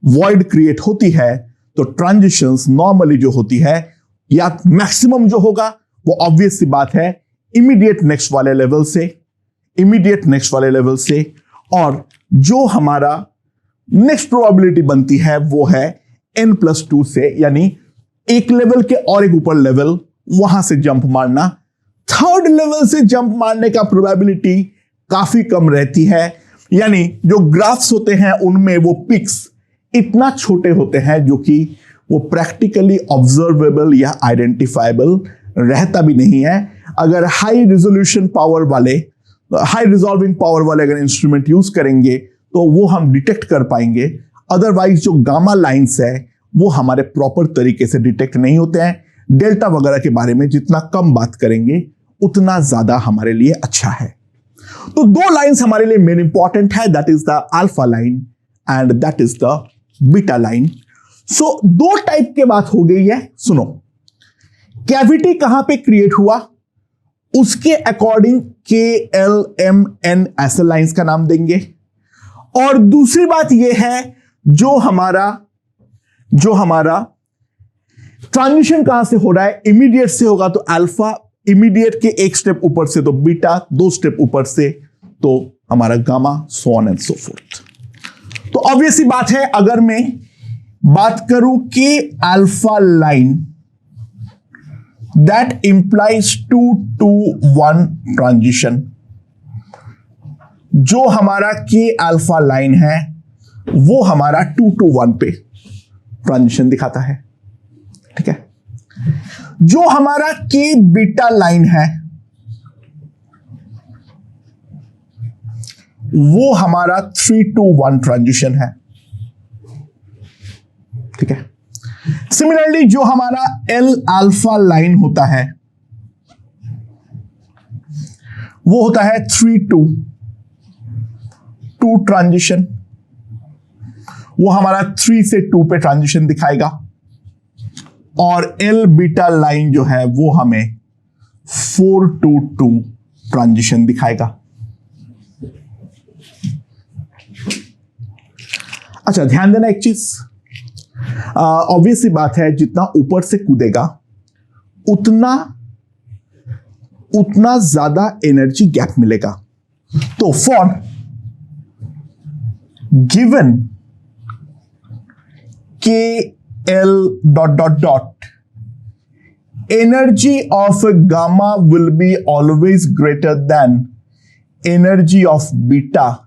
S1: वॉइड क्रिएट होती है तो ट्रांजिशंस नॉर्मली जो होती है या मैक्सिमम जो होगा वो ऑब्वियस सी बात है इमीडिएट नेक्स्ट वाले लेवल से, और जो हमारा नेक्स्ट प्रोबेबिलिटी बनती है वो है n+2 से, यानी एक लेवल के और एक ऊपर लेवल, वहां से जंप मारना। थर्ड लेवल से जंप मारने का प्रोबेबिलिटी काफी कम रहती है, यानी जो ग्राफ्स होते हैं उनमें वो पिक्स इतना छोटे होते हैं जो कि वो प्रैक्टिकली ऑब्जर्वेबल या आइडेंटिफाइबल रहता भी नहीं है। अगर हाई रिजोल्यूशन पावर वाले, हाई रिजॉल्विंग पावर वाले अगर इंस्ट्रूमेंट यूज करेंगे तो वो हम डिटेक्ट कर पाएंगे, अदरवाइज जो गामा लाइंस है वो हमारे प्रॉपर तरीके से डिटेक्ट नहीं होते हैं। डेल्टा वगैरह के बारे में जितना कम बात करेंगे उतना ज्यादा हमारे लिए अच्छा है। तो दो लाइंस हमारे लिए मेन इंपॉर्टेंट है, that is the alpha line and that is the beta line. So दो टाइप के बात हो गई है। सुनो, कैविटी कहां पे क्रिएट हुआ उसके अकॉर्डिंग KLMN ऐसे लाइंस का नाम देंगे, और दूसरी बात यह है जो हमारा ट्रांजिशन कहां से हो रहा है, इमीडिएट से होगा तो अल्फा, इमीडिएट के एक स्टेप ऊपर से तो बीटा, दो स्टेप ऊपर से तो हमारा gamma, so on and so fourth. तो ऑब्वियस सी बात है, अगर मैं बात करूं कि alpha line that implies 2 to 1 transition, जो हमारा के अल्फा लाइन है वो हमारा 2 to 1 पे ट्रांजिशन दिखाता है, ठीक है। जो हमारा के बीटा लाइन है वो हमारा 3 to 1 ट्रांजिशन है, ठीक है। सिमिलरली जो हमारा L अल्फा लाइन होता है वो होता है 3 to 2 ट्रांजिशन, वो हमारा 3 से 2 पे ट्रांजिशन दिखाएगा, और L बीटा लाइन जो है वो हमें 4 to 2 ट्रांजिशन दिखाएगा। अच्छा, ध्यान देना एक चीज, ऑब्वियस सी बात है, जितना ऊपर से कूदेगा उतना ज्यादा एनर्जी गैप मिलेगा। तो for given KL ... energy of gamma will be always greater than energy of beta,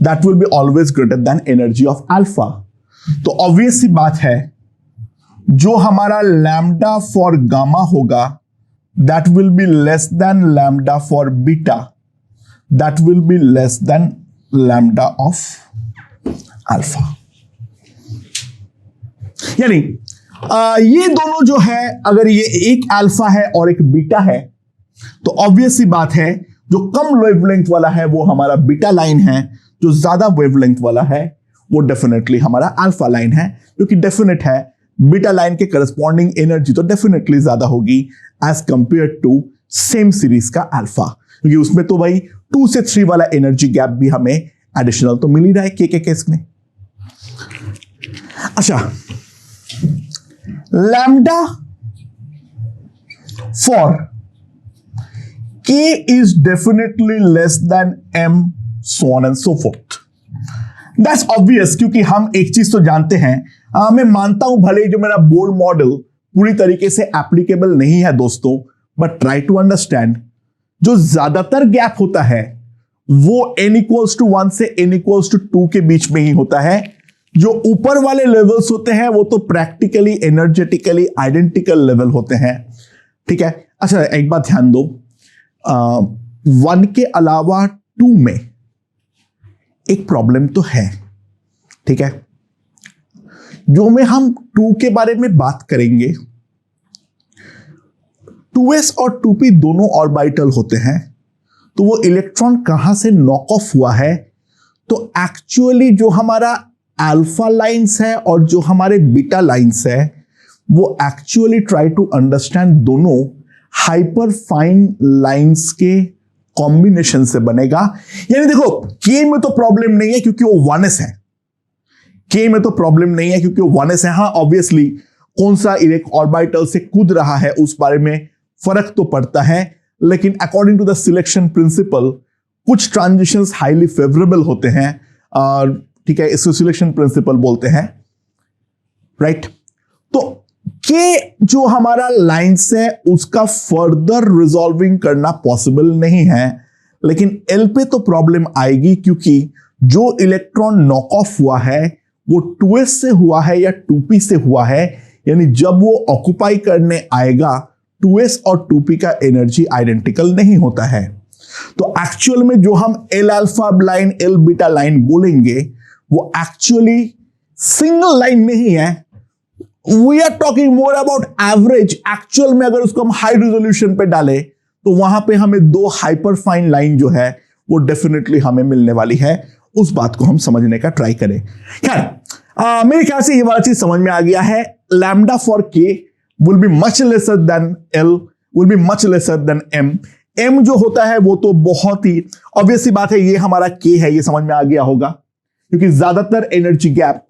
S1: that will be always greater than energy of alpha। तो ऑब्वियस सी बात है, जो हमारा लैम्डा फॉर गामा होगा that will be less than lambda for beta, that will be less than lambda of alpha. यानी ये दोनों जो है, अगर ये एक अल्फा है और एक बीटा है तो ऑब्वियस सी बात है, जो कम वेवलेंथ वाला है वो हमारा बीटा लाइन है, जो ज्यादा वेवलेंथ वाला है वो डेफिनेटली हमारा अल्फा लाइन है, क्योंकि डेफिनेट है बीटा लाइन के करस्पॉन्डिंग एनर्जी तो डेफिनेटली ज्यादा होगी as compare to same series का अल्फा, क्योंकि उसमें तो भाई 2 से 3 वाला एनर्जी गैप भी हमें एडिशनल तो मिल ही रहा है के केस में। अच्छा, lambda for K is definitely less than M, so on and so forth. That's obvious, क्योंकि हम एक चीज तो जानते हैं, मैं मानता हूं भले जो मेरा बोर्ड मॉडल पूरी तरीके से एप्लीकेबल नहीं है दोस्तों, बट ट्राई टू अंडरस्टैंड, जो ज्यादातर गैप होता है वो n=1 से n=2 के बीच में ही होता है। जो ऊपर वाले लेवल्स होते हैं वो तो प्रैक्टिकली एनर्जेटिकली आइडेंटिकल लेवल होते हैं, ठीक है। अच्छा, एक बात ध्यान दो, 1 के अलावा 2 में एक प्रॉब्लम तो है, ठीक है। जो में हम 2 के बारे में बात करेंगे, 2s और 2p दोनों ऑर्बिटल होते हैं, तो वो इलेक्ट्रॉन कहां से नॉक ऑफ हुआ है, तो एक्चुअली जो हमारा अल्फा लाइंस है और जो हमारे बीटा लाइंस है वो एक्चुअली ट्राई टू अंडरस्टैंड दोनों हाइपर फाइन लाइंस के कॉम्बिनेशन से बनेगा। यानी देखो, के में तो प्रॉब्लम नहीं है क्योंकि वो 1s है, के में तो प्रॉब्लम नहीं है क्योंकि वो 1s है। हाँ, ऑब्वियसली कौन सा ऑर्बिटल से कूद रहा है उस बारे में फर्क तो पड़ता है, लेकिन according to the selection principle कुछ ट्रांजिशंस हाईली फेवरेबल होते हैं, ठीक है, इसको सिलेक्शन प्रिंसिपल बोलते हैं, राइट। तो के जो हमारा लाइंस है उसका फर्दर रिजॉल्विंग करना पॉसिबल नहीं है, लेकिन एल पे तो प्रॉब्लम आएगी, क्योंकि जो इलेक्ट्रॉन नॉक ऑफ हुआ है वो 2s से हुआ है या 2p से हुआ है, यानी जब वो ऑक्युपाई करने आएगा 2s और 2p का एनर्जी आइडेंटिकल नहीं होता है। तो एक्चुअल में जो हम L alpha line L beta line बोलेंगे वो एक्चुअली सिंगल लाइन नहीं है, we are talking more about average. Actual में अगर उसको हम हाई रेजोल्यूशन पे डालें तो वहां पे हमें 2 हाइपर फाइन लाइन जो है वो डेफिनेटली हमें मिलने वाली है, उस बात को हम समझने का ट्राई करें। खैर मेरे ख्याल से ये वाला चीज समझ में आ गया है। Lambda for K will be much lesser than L, will be much lesser than M. M जो होता है वो तो बहुत ही ऑब्वियस सी बात है, ये हमारा के है, ये समझ में आ गया होगा, क्योंकि ज्यादातर एनर्जी गैप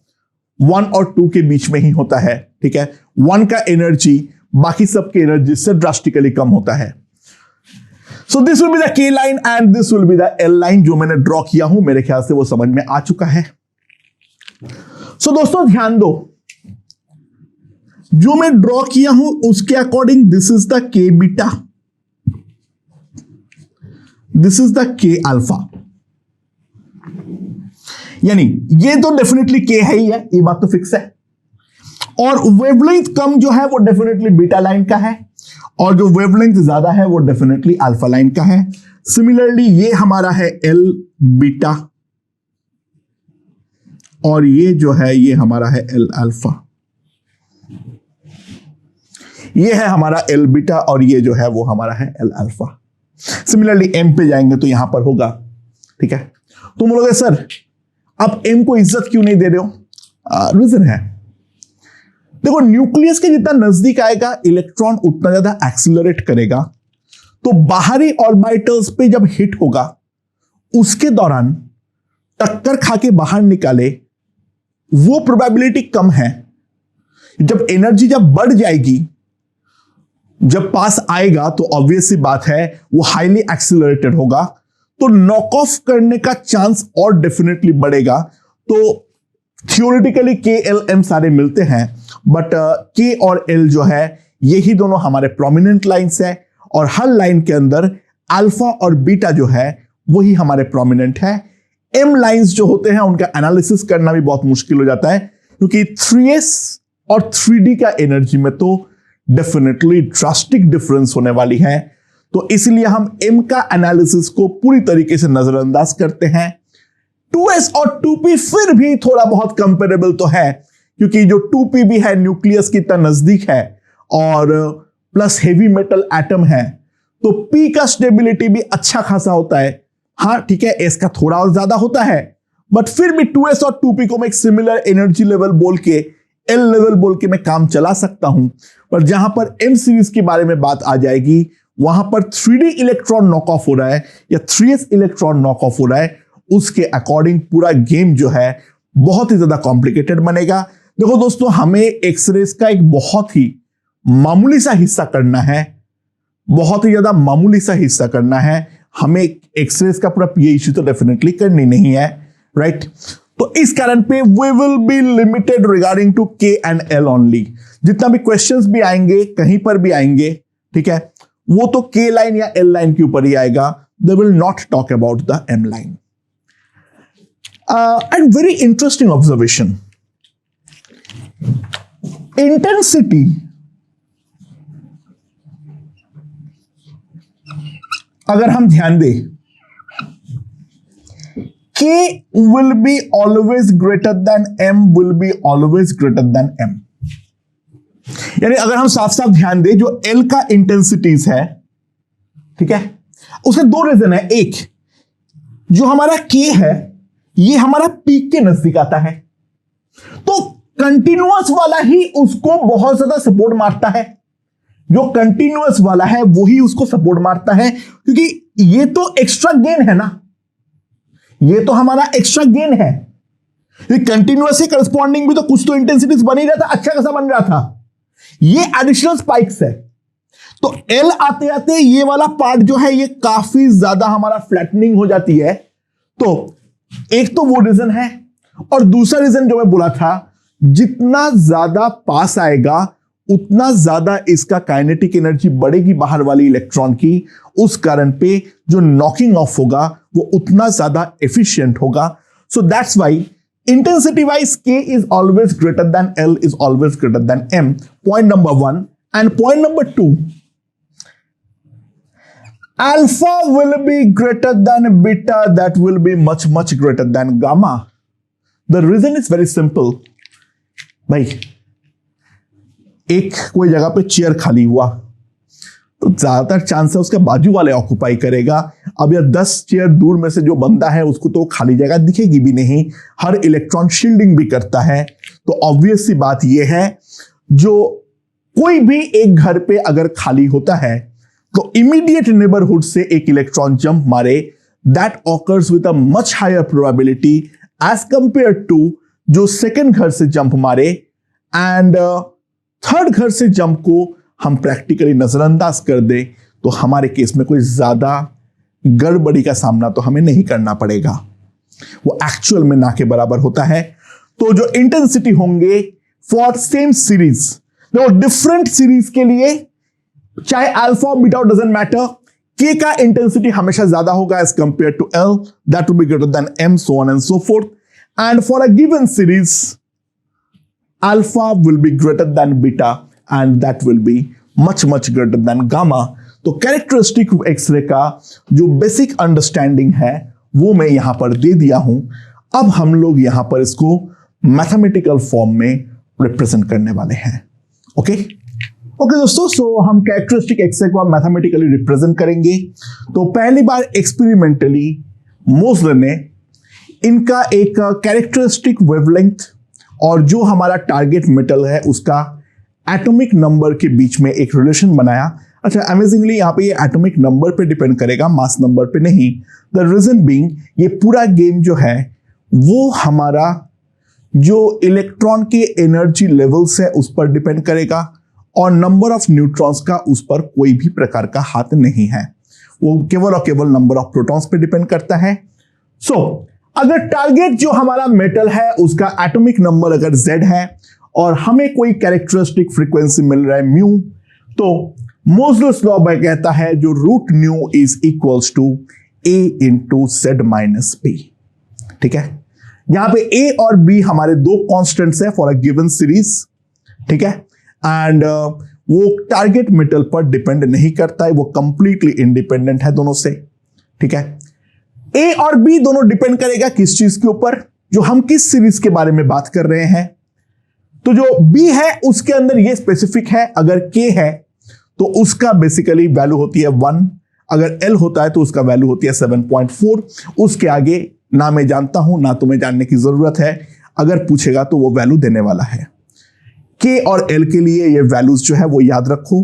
S1: 1 और 2 के बीच में ही होता है, ठीक है। 1 का एनर्जी बाकी सबके एनर्जी से ड्रास्टिकली कम होता है। So this will be the K line and this will be the L line जो मैंने ड्रॉ किया हूं, मेरे ख्याल से वो समझ में आ चुका है। सो दोस्तों ध्यान दो, जो मैं ड्रॉ किया हूं उसके अकॉर्डिंग दिस इज द के बीटा, दिस इज द के अल्फा, यानी ये तो डेफिनेटली के है ही है, ये बात तो फिक्स है। और वेवलेंथ कम जो है वो डेफिनेटली बीटा लाइन का है, और जो वेवलेंथ ज्यादा है वो डेफिनेटली अल्फा लाइन का है। सिमिलरली ये हमारा है एल बीटा, और ये जो है ये हमारा है एल अल्फा, ये है हमारा एल बीटा, और ये जो है वो हमारा है एल अल्फा। सिमिलरली एम पे जाएंगे तो यहां पर होगा, ठीक है। तुम बोलोगे सर अब एम को इज्जत क्यों नहीं दे रहे हो? रीजन है, देखो न्यूक्लियस के जितना नजदीक आएगा इलेक्ट्रॉन उतना ज्यादा एक्सीलरेट करेगा, तो बाहरी ऑर्बिटल्स पे जब हिट होगा उसके दौरान टक्कर खा के बाहर निकाले वो प्रोबेबिलिटी कम है। जब एनर्जी जब बढ़ जाएगी, जब पास आएगा तो ऑब्वियस सी बात है वो हाईली एक्सीलरेटेड होगा, तो नॉक ऑफ करने का चांस और डेफिनेटली बढ़ेगा। तो थियोरेटिकली के एल एम सारे मिलते हैं, बट के और एल जो है यही दोनों हमारे प्रोमिनेंट लाइंस है, और हर लाइन के अंदर अल्फा और बीटा जो है वही हमारे प्रोमिनेंट है। एम लाइंस जो होते हैं उनका एनालिसिस करना भी बहुत मुश्किल हो जाता है, क्योंकि 3s और 3d का एनर्जी में तो डेफिनेटली ड्रास्टिक डिफरेंस होने वाली है। तो इसलिए हम एम का एनालिसिस को पूरी तरीके से नजरअंदाज करते हैं। 2s और 2p फिर भी थोड़ा बहुत कंपेरेबल तो है, क्योंकि जो 2p भी है न्यूक्लियस की इतना नजदीक है और प्लस हेवी मेटल एटम है, तो p का स्टेबिलिटी भी अच्छा खासा होता है। हाँ ठीक है, s का थोड़ा और ज्यादा होता है, बट फिर भी 2s और 2p को मैं एक सिमिलर एनर्जी लेवल बोल के एल लेवल बोल के मैं काम चला सकता हूं। पर जहां पर एम सीरीज के बारे में बात आ जाएगी, वहां पर 3d इलेक्ट्रॉन नॉक ऑफ हो रहा है या 3s इलेक्ट्रॉन नॉक ऑफ हो रहा है, उसके अकॉर्डिंग पूरा गेम जो है बहुत ही ज्यादा कॉम्प्लिकेटेड बनेगा। देखो दोस्तों, हमें एक्सरेज का एक बहुत ही मामूली सा हिस्सा करना है, बहुत ही ज्यादा मामूली सा हिस्सा करना है। हमें एक्सरेज का पूरा पीएच तो डेफिनेटली करनी नहीं है, राइट। तो इस कारण पे we will be limited regarding to K and L only. जितना भी क्वेश्चंस भी आएंगे, कहीं पर भी आएंगे, ठीक है, वो तो के लाइन या एल लाइन के ऊपर ही आएगा। They will not talk about the M line. And very interesting observation, intensity अगर हम ध्यान दें, K will be always greater than M will be always greater than M। यानी अगर हम साफ साफ ध्यान दें, जो L का इंटेंसिटीज है, ठीक है, उसके दो रीजन है। एक, जो हमारा K है ये हमारा पीक के नजदीक आता है, तो कंटिन्यूअस वाला ही उसको बहुत ज्यादा सपोर्ट मारता है। जो कंटिन्यूअस वाला है वही उसको सपोर्ट मारता है, क्योंकि ये तो एक्स्ट्रा गेन है ना, ये तो हमारा एक्स्ट्रा गेन है। कंटिन्यूअस से करस्पॉन्डिंग भी तो कुछ तो इंटेंसिटीज बन ही रहा था, अच्छा खासा बन रहा था, ये एडिशनल स्पाइक्स है। तो एल आते आते ये वाला पार्ट जो है ये काफी ज्यादा हमारा फ्लैटनिंग हो जाती है। तो एक तो वो रीजन है, और दूसरा रीजन जो मैं बोला था, जितना ज्यादा पास आएगा उतना ज्यादा इसका काइनेटिक एनर्जी बढ़ेगी बाहर वाली इलेक्ट्रॉन की, उस कारण पे जो नॉकिंग ऑफ होगा वो उतना ज्यादा एफिशिएंट होगा। So that's why intensity wise K is always greater than L is always greater than M. Point number 1. And point number 2, alpha will be greater than beta, that will be much greater than gamma. The reason is very simple. भाई एक कोई जगह पे चेयर खाली हुआ तो ज्यादातर चांस है उसके बाजू वाले ऑक्यूपाई करेगा। अब यह 10 चेयर दूर में से जो बंदा है उसको तो खाली जगह दिखेगी भी नहीं। हर इलेक्ट्रॉन शील्डिंग भी करता है। तो ऑब्वियस सी बात यह है, जो कोई भी एक घर पे अगर खाली होता है तो इमीडिएट नेबरहुड से एक इलेक्ट्रॉन जंप मारे, that occurs with a much higher probability as compare to जो सेकेंड घर से जंप मारे। एंड थर्ड घर से जंप को हम प्रैक्टिकली नजरअंदाज कर दे तो हमारे केस में कोई ज्यादा गड़बड़ी का सामना तो हमें नहीं करना पड़ेगा, वो एक्चुअल में ना के बराबर होता है। तो जो इंटेंसिटी होंगे फॉर सेम सीरीज, तो डिफरेंट सीरीज के लिए चाहे अल्फा बीटा डजंट मैटर, के का इंटेंसिटी हमेशा ज्यादा होगा as compare to L, that will be greater than M, so on and so forth. And for a given series alpha will be greater than beta and that will be much greater than gamma. तो कैरेक्टरिस्टिक एक्सरे का जो बेसिक अंडरस्टैंडिंग है वो मैं यहां पर दे दिया हूं। अब हम लोग यहां पर इसको मैथमेटिकल फॉर्म में रिप्रेजेंट करने वाले हैं। ओके दोस्तों, सो हम कैरेक्टरिस्टिक एक्सरे को मैथमेटिकली रिप्रेजेंट करेंगे। तो पहली बार एक्सपेरिमेंटली मोज़लर ने इनका एक कैरेक्टरिस्टिक वेवलेंथ और जो हमारा टारगेट मेटल है उसका एटॉमिक नंबर के बीच में एक रिलेशन बनाया। अच्छा, अमेजिंगली यहाँ पे ये एटॉमिक नंबर पे डिपेंड करेगा, मास नंबर पे नहीं। द रीजन बीइंग ये पूरा गेम जो है वो हमारा जो इलेक्ट्रॉन के एनर्जी लेवल्स है उस पर डिपेंड करेगा, और नंबर ऑफ न्यूट्रॉन्स का उस पर कोई भी प्रकार का हाथ नहीं है, वो केवल और केवल नंबर ऑफ प्रोटॉन्स पे डिपेंड करता है। सो अगर टारगेट जो हमारा मेटल है उसका एटॉमिक नंबर अगर Z है और हमें कोई कैरेक्टरिस्टिक फ्रीक्वेंसी मिल रहा है म्यू, तो मोज़लर्स लॉ कहता है जो root nu is equals to A into Z minus B। ठीक है, यहां पे A और B हमारे दो कॉन्स्टेंट्स है फॉर अ गिवन सीरीज। ठीक है, एंड वो टारगेट मेटल पर डिपेंड नहीं करता है, वो कंप्लीटली इंडिपेंडेंट है दोनों से। ठीक है, A और B दोनों डिपेंड करेगा किस चीज के ऊपर, जो हम किस सीरीज के बारे में बात कर रहे हैं। तो जो B है उसके अंदर ये स्पेसिफिक है, अगर K है तो उसका बेसिकली वैल्यू होती है 1, अगर L होता है तो उसका वैल्यू होती है 7.4। उसके आगे ना मैं जानता हूं ना तुम्हें जानने की जरूरत है, अगर पूछेगा तो वो वैल्यू देने वाला है। K और L के लिए ये वैल्यूज जो है वो याद रखो।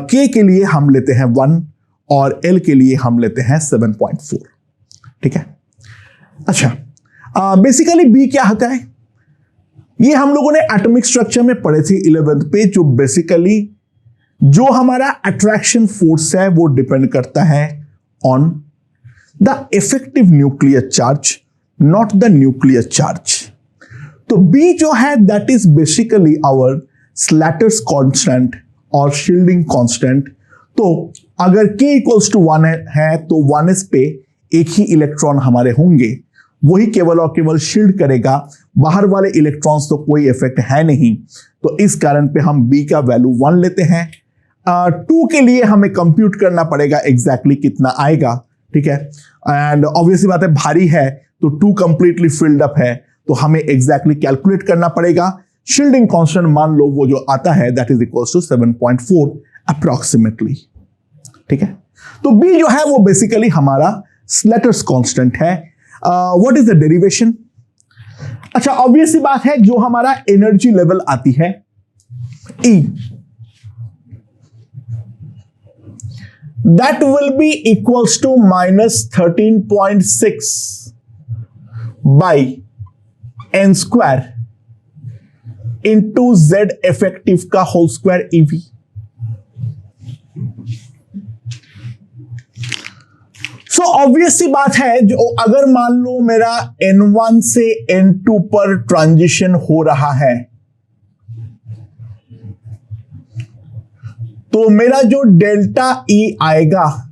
S1: K के लिए हम लेते हैं 1 और L के लिए हम लेते हैं 7.4। ठीक है, अच्छा बेसिकली B क्या होता है ये हम लोगों ने एटॉमिक स्ट्रक्चर में पढ़े थे 11th पे, जो बेसिकली जो हमारा अट्रैक्शन फोर्स है वो डिपेंड करता है on the effective nuclear charge, not the nuclear charge. तो B जो है that is basically our Slater's constant और शील्डिंग कांस्टेंट। तो अगर K इक्वल्स टू 1 है तो 1s पे एक ही इलेक्ट्रॉन हमारे होंगे, वही केवल और केवल शील्ड करेगा, बाहर वाले इलेक्ट्रॉन्स तो कोई इफेक्ट है नहीं। तो इस कारण पे हम B का वैल्यू 1 लेते हैं। 2 के लिए हमें कंप्यूट करना पड़ेगा एग्जैक्टली कितना आएगा। ठीक है, एंड ऑब्वियसली बात है भारी है तो 2 कंप्लीटली फिल्ड अप है तो हमें एग्जैक्टली कैलकुलेट करना पड़ेगा। शील्डिंग कांस्टेंट मान लो वो जो आता है that is equals to 7.4 approximately. ठीक है, तो B जो है वो बेसिकली हमारा स्लैटर्स कांस्टेंट है। What is the derivation? अच्छा, ऑब्वियस सी बात है जो हमारा एनर्जी लेवल आती है E, that will be equals to -13.6 by n square into Z effective का whole square eV. So obvious सी बात है, जो अगर मान लो मेरा N1 से N2 पर ट्रांजिशन हो रहा है, तो मेरा जो डेल्टा E आएगा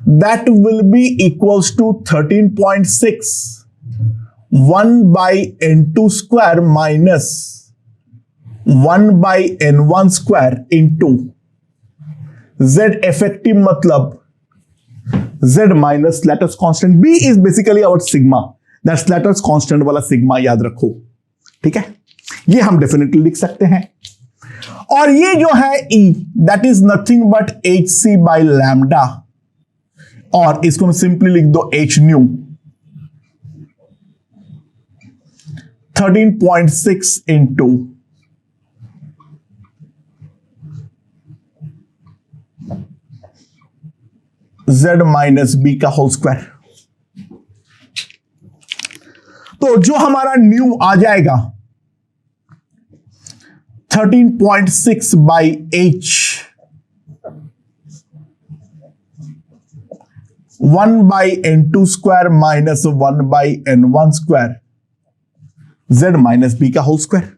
S1: that will be equals to 13.6 1 by N2 square minus 1 by N1 square into Z effective, मतलब Z minus Slater's constant. B is basically our sigma, that's Slater's constant वाला सिग्मा, याद रखो। ठीक है, ये हम डेफिनेटली लिख सकते हैं। और ये जो है E that is nothing but HC by lambda, और इसको हम सिंपली लिख दो H nu 13.6 into Z minus B का होल स्क्वायर। तो जो हमारा न्यू आ जाएगा 13.6 by H 1 by N2 square minus 1 by N1 square Z minus B का whole square.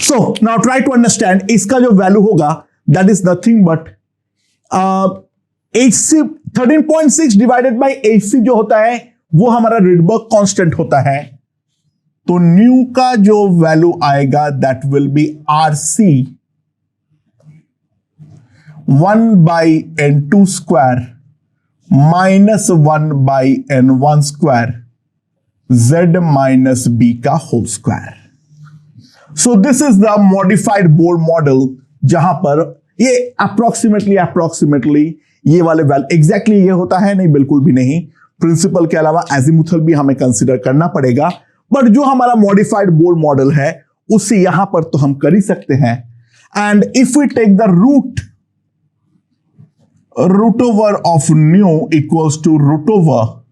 S1: So now try to understand, इसका जो वैल्यू होगा that is nothing but HC 13.6 divided by HC जो होता है वो हमारा रिडबर्ग कांस्टेंट होता है। तो न्यू का जो वैल्यू आएगा that will be RC 1 by N2 square minus 1 by N1 square Z minus B का whole square. So this is the modified Bohr model, जहां पर ये अप्रोक्सीमेटली ये वाले वैल्यू एग्जैक्टली ये होता है नहीं, बिल्कुल भी नहीं। प्रिंसिपल के अलावा एजिमुथल भी हमें कंसीडर करना पड़ेगा, बट जो हमारा मॉडिफाइड बोर मॉडल है उसे यहां पर तो हम कर ही सकते हैं। And if we take the root over of nu equals to root over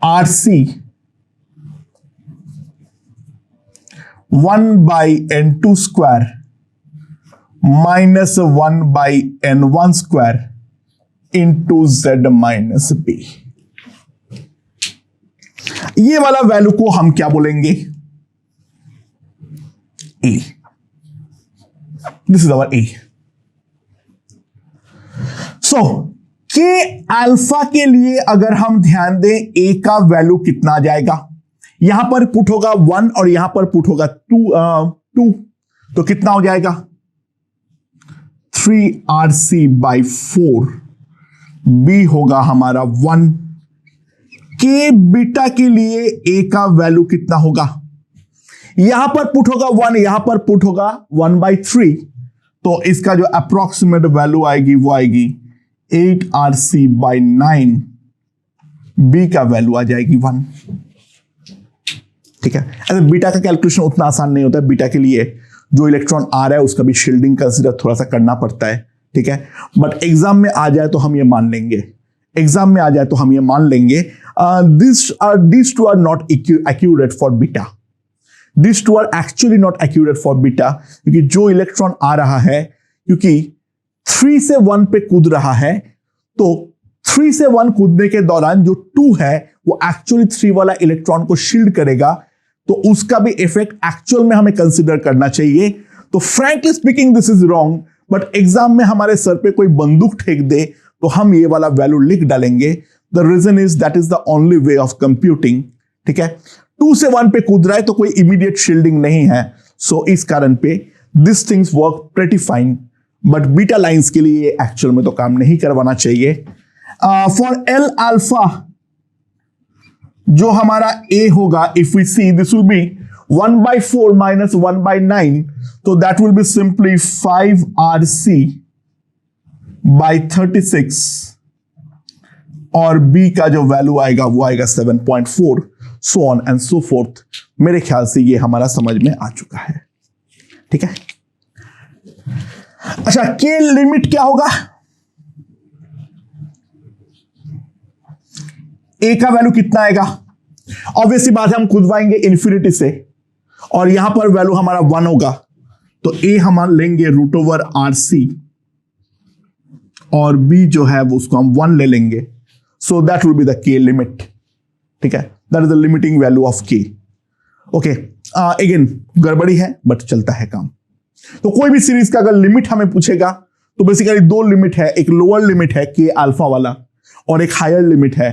S1: RC 1 by N2 square minus 1 by N1 square into Z minus B. ये वाला वैल्यू को हम क्या बोलेंगे? A। This is our A। So K alpha के लिए अगर हम ध्यान दें A का वैल्यू कितना आ जाएगा? यहां पर पुट होगा 1 और यहां पर पुट होगा 2, तो कितना हो जाएगा 3RC बाई 4। B होगा हमारा 1। के बीटा के लिए A का वैल्यू कितना होगा? यहां पर पुट होगा 1, यहां पर पुट होगा 1/3, तो इसका जो अप्रोक्सीमेट वैल्यू आएगी वो आएगी 8RC बाई 9। B का वैल्यू आ जाएगी 1। ठीक है, ऐसे बीटा का कैलकुलेशन उतना आसान नहीं होता है। बीटा के लिए जो इलेक्ट्रॉन आ रहा है उसका भी शील्डिंग कंसीडर थोड़ा सा करना पड़ता है। ठीक है, बट एग्जाम में आ जाए तो हम ये मान लेंगे, these two are not accurate for beta. These two are actually not accurate for beta, क्योंकि जो इलेक्ट्रॉन आ रहा है, क्योंकि 3 से 1 पे कूद रहा है, तो 3 से 1 कूदने के दौरान जो 2 है वो एक्चुअली 3 वाला इलेक्ट्रॉन को शील्ड करेगा, तो उसका भी इफेक्ट एक्चुअल में हमें कंसीडर करना चाहिए। तो frankly speaking this is wrong, but exam में हमारे सर पे कोई बंदूक फेंक दे तो हम ये वाला वैल्यू लिख डालेंगे। The reason is that is the only way of computing. ठीक है, 2 से 1 पे कूद रहा है तो कोई इमीडिएट शील्डिंग नहीं है, सो इस कारण पे this things work pretty fine, but beta lines के लिए एक्चुअल में तो काम नहीं करवाना चाहिए। फॉर एल अल्फा जो हमारा A होगा, if we see this will be 1/4 minus 1/9, तो that will be simply 5RC by 36, और B का जो वैल्यू आएगा वो आएगा 7.4, सो ऑन एंड सो फोर्थ। मेरे ख्याल से ये हमारा समझ में आ चुका है। ठीक है, अच्छा, के लिमिट क्या होगा? A का वैल्यू कितना आएगा? ऑब्वियसली बात है, हम खुदवाएंगे इन्फिनिटी से, और यहां पर वैल्यू हमारा 1 होगा, तो ए हम लेंगे √RC और बी जो है वो उसको हम 1 ले लेंगे. So that will be the के लिमिट. ठीक है, that is the limiting value of के. ओके, अगेन गड़बड़ी है बट चलता है काम. तो कोई भी सीरीज का अगर लिमिट हमें पूछेगा तो बेसिकली 2 लिमिट है. एक लोअर लिमिट है के अल्फा वाला और एक हायर लिमिट है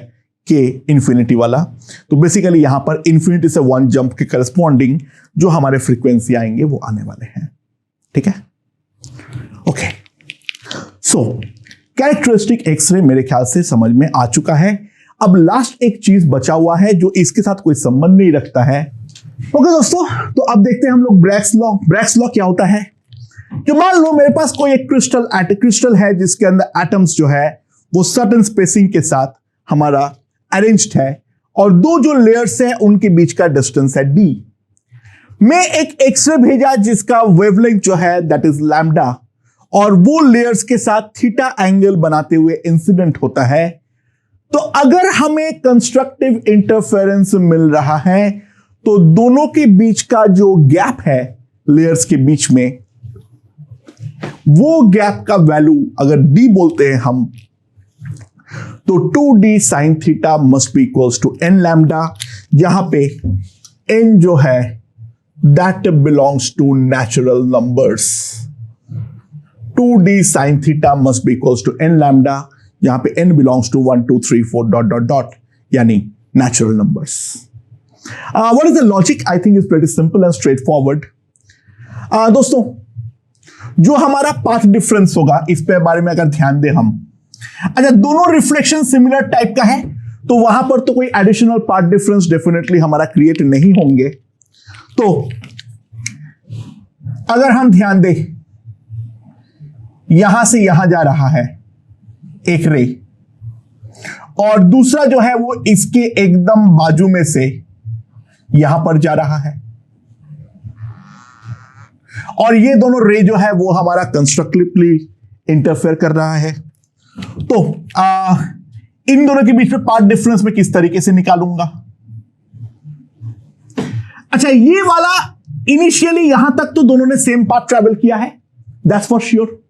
S1: के इंफिनिटी वाला. तो बेसिकली यहां पर इंफिनिटी से 1 जंप के करस्पॉन्डिंग जो हमारे फ्रीक्वेंसी आएंगे वो आने वाले हैं. ठीक है, ओके. सो कैरेक्टरिस्टिक एक्सरे मेरे ख्याल से समझ में आ चुका है. अब लास्ट एक चीज बचा हुआ है जो इसके साथ कोई संबंध नहीं रखता है. ओके दोस्तों, तो अब देखते हैं हम लोग ब्रैग्स लॉ. ब्रैग्स लॉ क्या होता है कि मान लो मेरे पास कोई एक क्रिस्टल है जिसके अंदर एटम्स जो है वो सर्टेन स्पेसिंग के साथ हमारा अरेंज्ड है और 2 जो लेयर्स हैं उनके बीच का डिस्टेंस है d. मैं एक एक्सरे भेजा जिसका वेवलेंथ जो है दैट इज लैम्डा और वो लेयर्स के साथ थीटा एंगल बनाते हुए इंसिडेंट होता है. तो अगर हमें कंस्ट्रक्टिव इंटरफेरेंस मिल रहा है तो दोनों के बीच का जो गैप है लेयर्स के बीच में, वो गैप का वैल्यू अगर d बोलते हैं हम, तो 2d sin theta must be equals to n lambda, जहां पे n जो है that belongs to natural numbers. 2d sin theta must be equals to n lambda, जहां पे n belongs to 1 2 3 4 dot dot dot यानी natural numbers. What is the logic? I think is pretty simple and straight forward. दोस्तों, जो हमारा पाथ डिफरेंस होगा इस पे बारे में अगर ध्यान दें हम, अच्छा दोनों रिफ्लेक्शन सिमिलर टाइप का है तो वहां पर तो कोई एडिशनल पाथ डिफरेंस डेफिनेटली हमारा क्रिएट नहीं होंगे. तो अगर हम ध्यान दें, यहां से यहां जा रहा है एक रे और दूसरा जो है वो इसके एकदम बाजू में से यहां पर जा रहा है और ये दोनों रे जो है वो हमारा कंस्ट्रक्टिवली इंटरफेयर कर रहा है. तो इन दोनों के बीच में पाथ डिफरेंस में किस तरीके से निकालूंगा? अच्छा, ये वाला इनिशियली यहां तक तो दोनों ने सेम पाथ ट्रैवल किया है, दैट्स फॉर श्योर.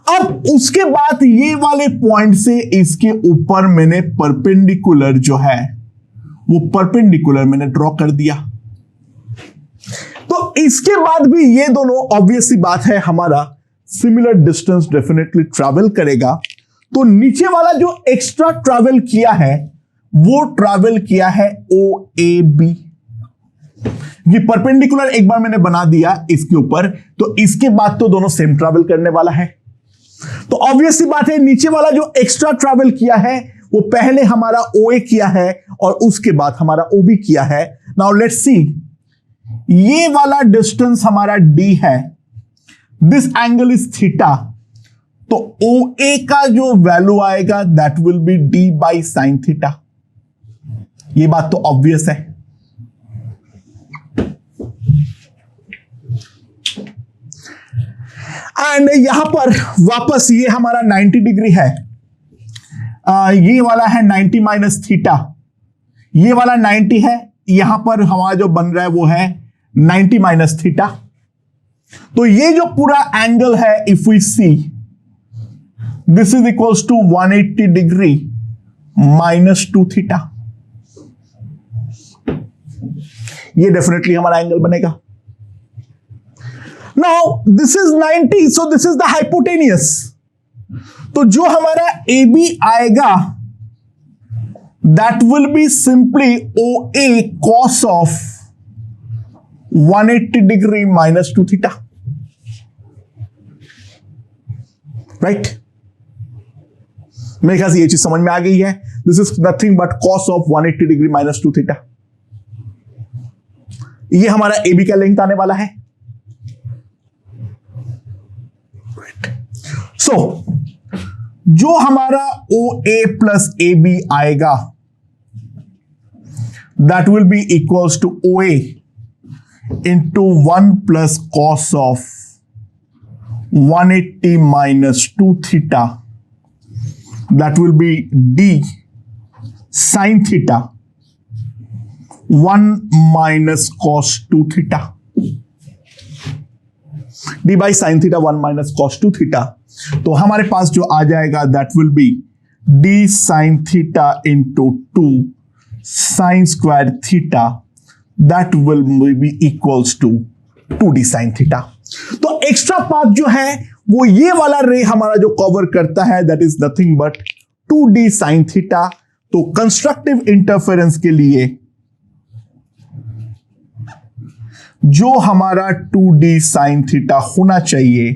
S1: अब उसके बाद ये वाले पॉइंट से इसके ऊपर मैंने परपेंडिकुलर जो है वो परपेंडिकुलर मैंने ड्रॉ कर दिया. तो इसके बाद भी ये दोनों ऑब्वियस सी बात है हमारा सिमिलर डिस्टेंस डेफिनेटली ट्रैवल करेगा. तो नीचे वाला जो एक्स्ट्रा ट्रैवल किया है वो ट्रैवल किया है OAB. ये परपेंडिकुलर एक बार मैंने बना दिया इसके ऊपर, तो इसके बाद तो दोनों सेम ट्रैवल करने वाला है. तो ऑब्वियस सी बात है नीचे वाला जो एक्स्ट्रा ट्रैवल किया है वो पहले हमारा OA किया है और उसके बाद हमारा OB किया है. नाउ लेट्स सी, ये वाला डिस्टेंस हमारा d है, दिस एंगल इज थीटा, तो OA का जो वैल्यू आएगा that will be d by sine theta. ये बात तो ऑब्वियस है. एंड यहां पर वापस ये हमारा 90 डिग्री है, ये वाला है 90 माइनस थीटा, ये वाला 90 है, यहां पर हमारा जो बन रहा है वो है 90 माइनस थीटा. तो ये जो पूरा एंगल है if we see this is equals to 180 degree minus 2 theta. ये डेफिनेटली हमारा एंगल बनेगा. Now this is 90, so this is the hypotenuse. तो जो हमारा AB आएगा that will be simply OA cos of 180 degree minus 2 theta. Right, मेरे ख्याल से ये चीज समझ में आ गई है. This is nothing but cos of 180 degree minus 2 theta. ये हमारा AB का लेंथ आने वाला है. सो जो हमारा OA प्लस AB आएगा that will be equals to OA into 1 plus cos of 180 minus 2 theta, that will be D sine theta 1 minus cos 2 theta, D by sine theta 1 minus cos 2 theta. तो हमारे पास जो आ जाएगा that will be D sine theta into 2 sine square theta, that will be equals to 2d sine theta. तो एक्स्ट्रा पाथ जो है वो ये वाला रे हमारा जो कवर करता है that is nothing but 2d sine theta. तो कंस्ट्रक्टिव इंटरफेरेंस के लिए जो हमारा 2d साइन थीटा होना चाहिए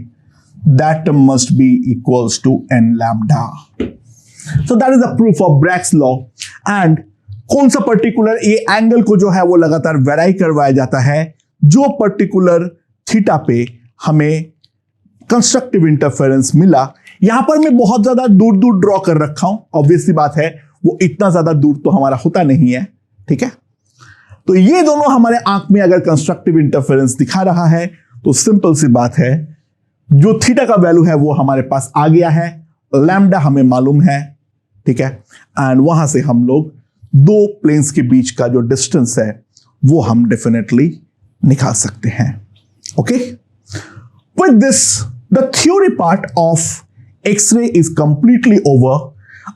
S1: that must be equals to n lambda. So that is the proof of Bragg's law. And कौन सा पर्टिकुलर ये एंगल को जो है वो लगातार वेराई करवाया जाता है जो पर्टिकुलर थीटा पे हमें कंस्ट्रक्टिव इंटरफेरेंस मिला। यहां पर मैं बहुत ज्यादा दूर दूर ड्रॉ कर रखा हूं, ऑब्वियसली बात है वो इतना ज्यादा दूर तो हमारा होता नहीं है, ठीक है। तो ये दोनों हमारे आंख में अगर कंस्ट्रक्टिव इंटरफेरेंस दिखा रहा है तो सिंपल सी बात है जो थीटा का वैल्यू है वो हमारे पास आ गया है, लैम्डा हमें मालूम है, ठीक है। एंड वहां से हम लोग दो प्लेन्स के बीच का जो डिस्टेंस है वो हम डेफिनेटली निकाल सकते हैं। Okay, with this the theory part of x ray is completely over.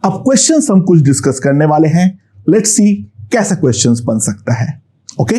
S1: अब क्वेश्चंस हम कुछ डिस्कस करने वाले हैं, लेट्स सी कैसा क्वेश्चंस बन सकता है। ओके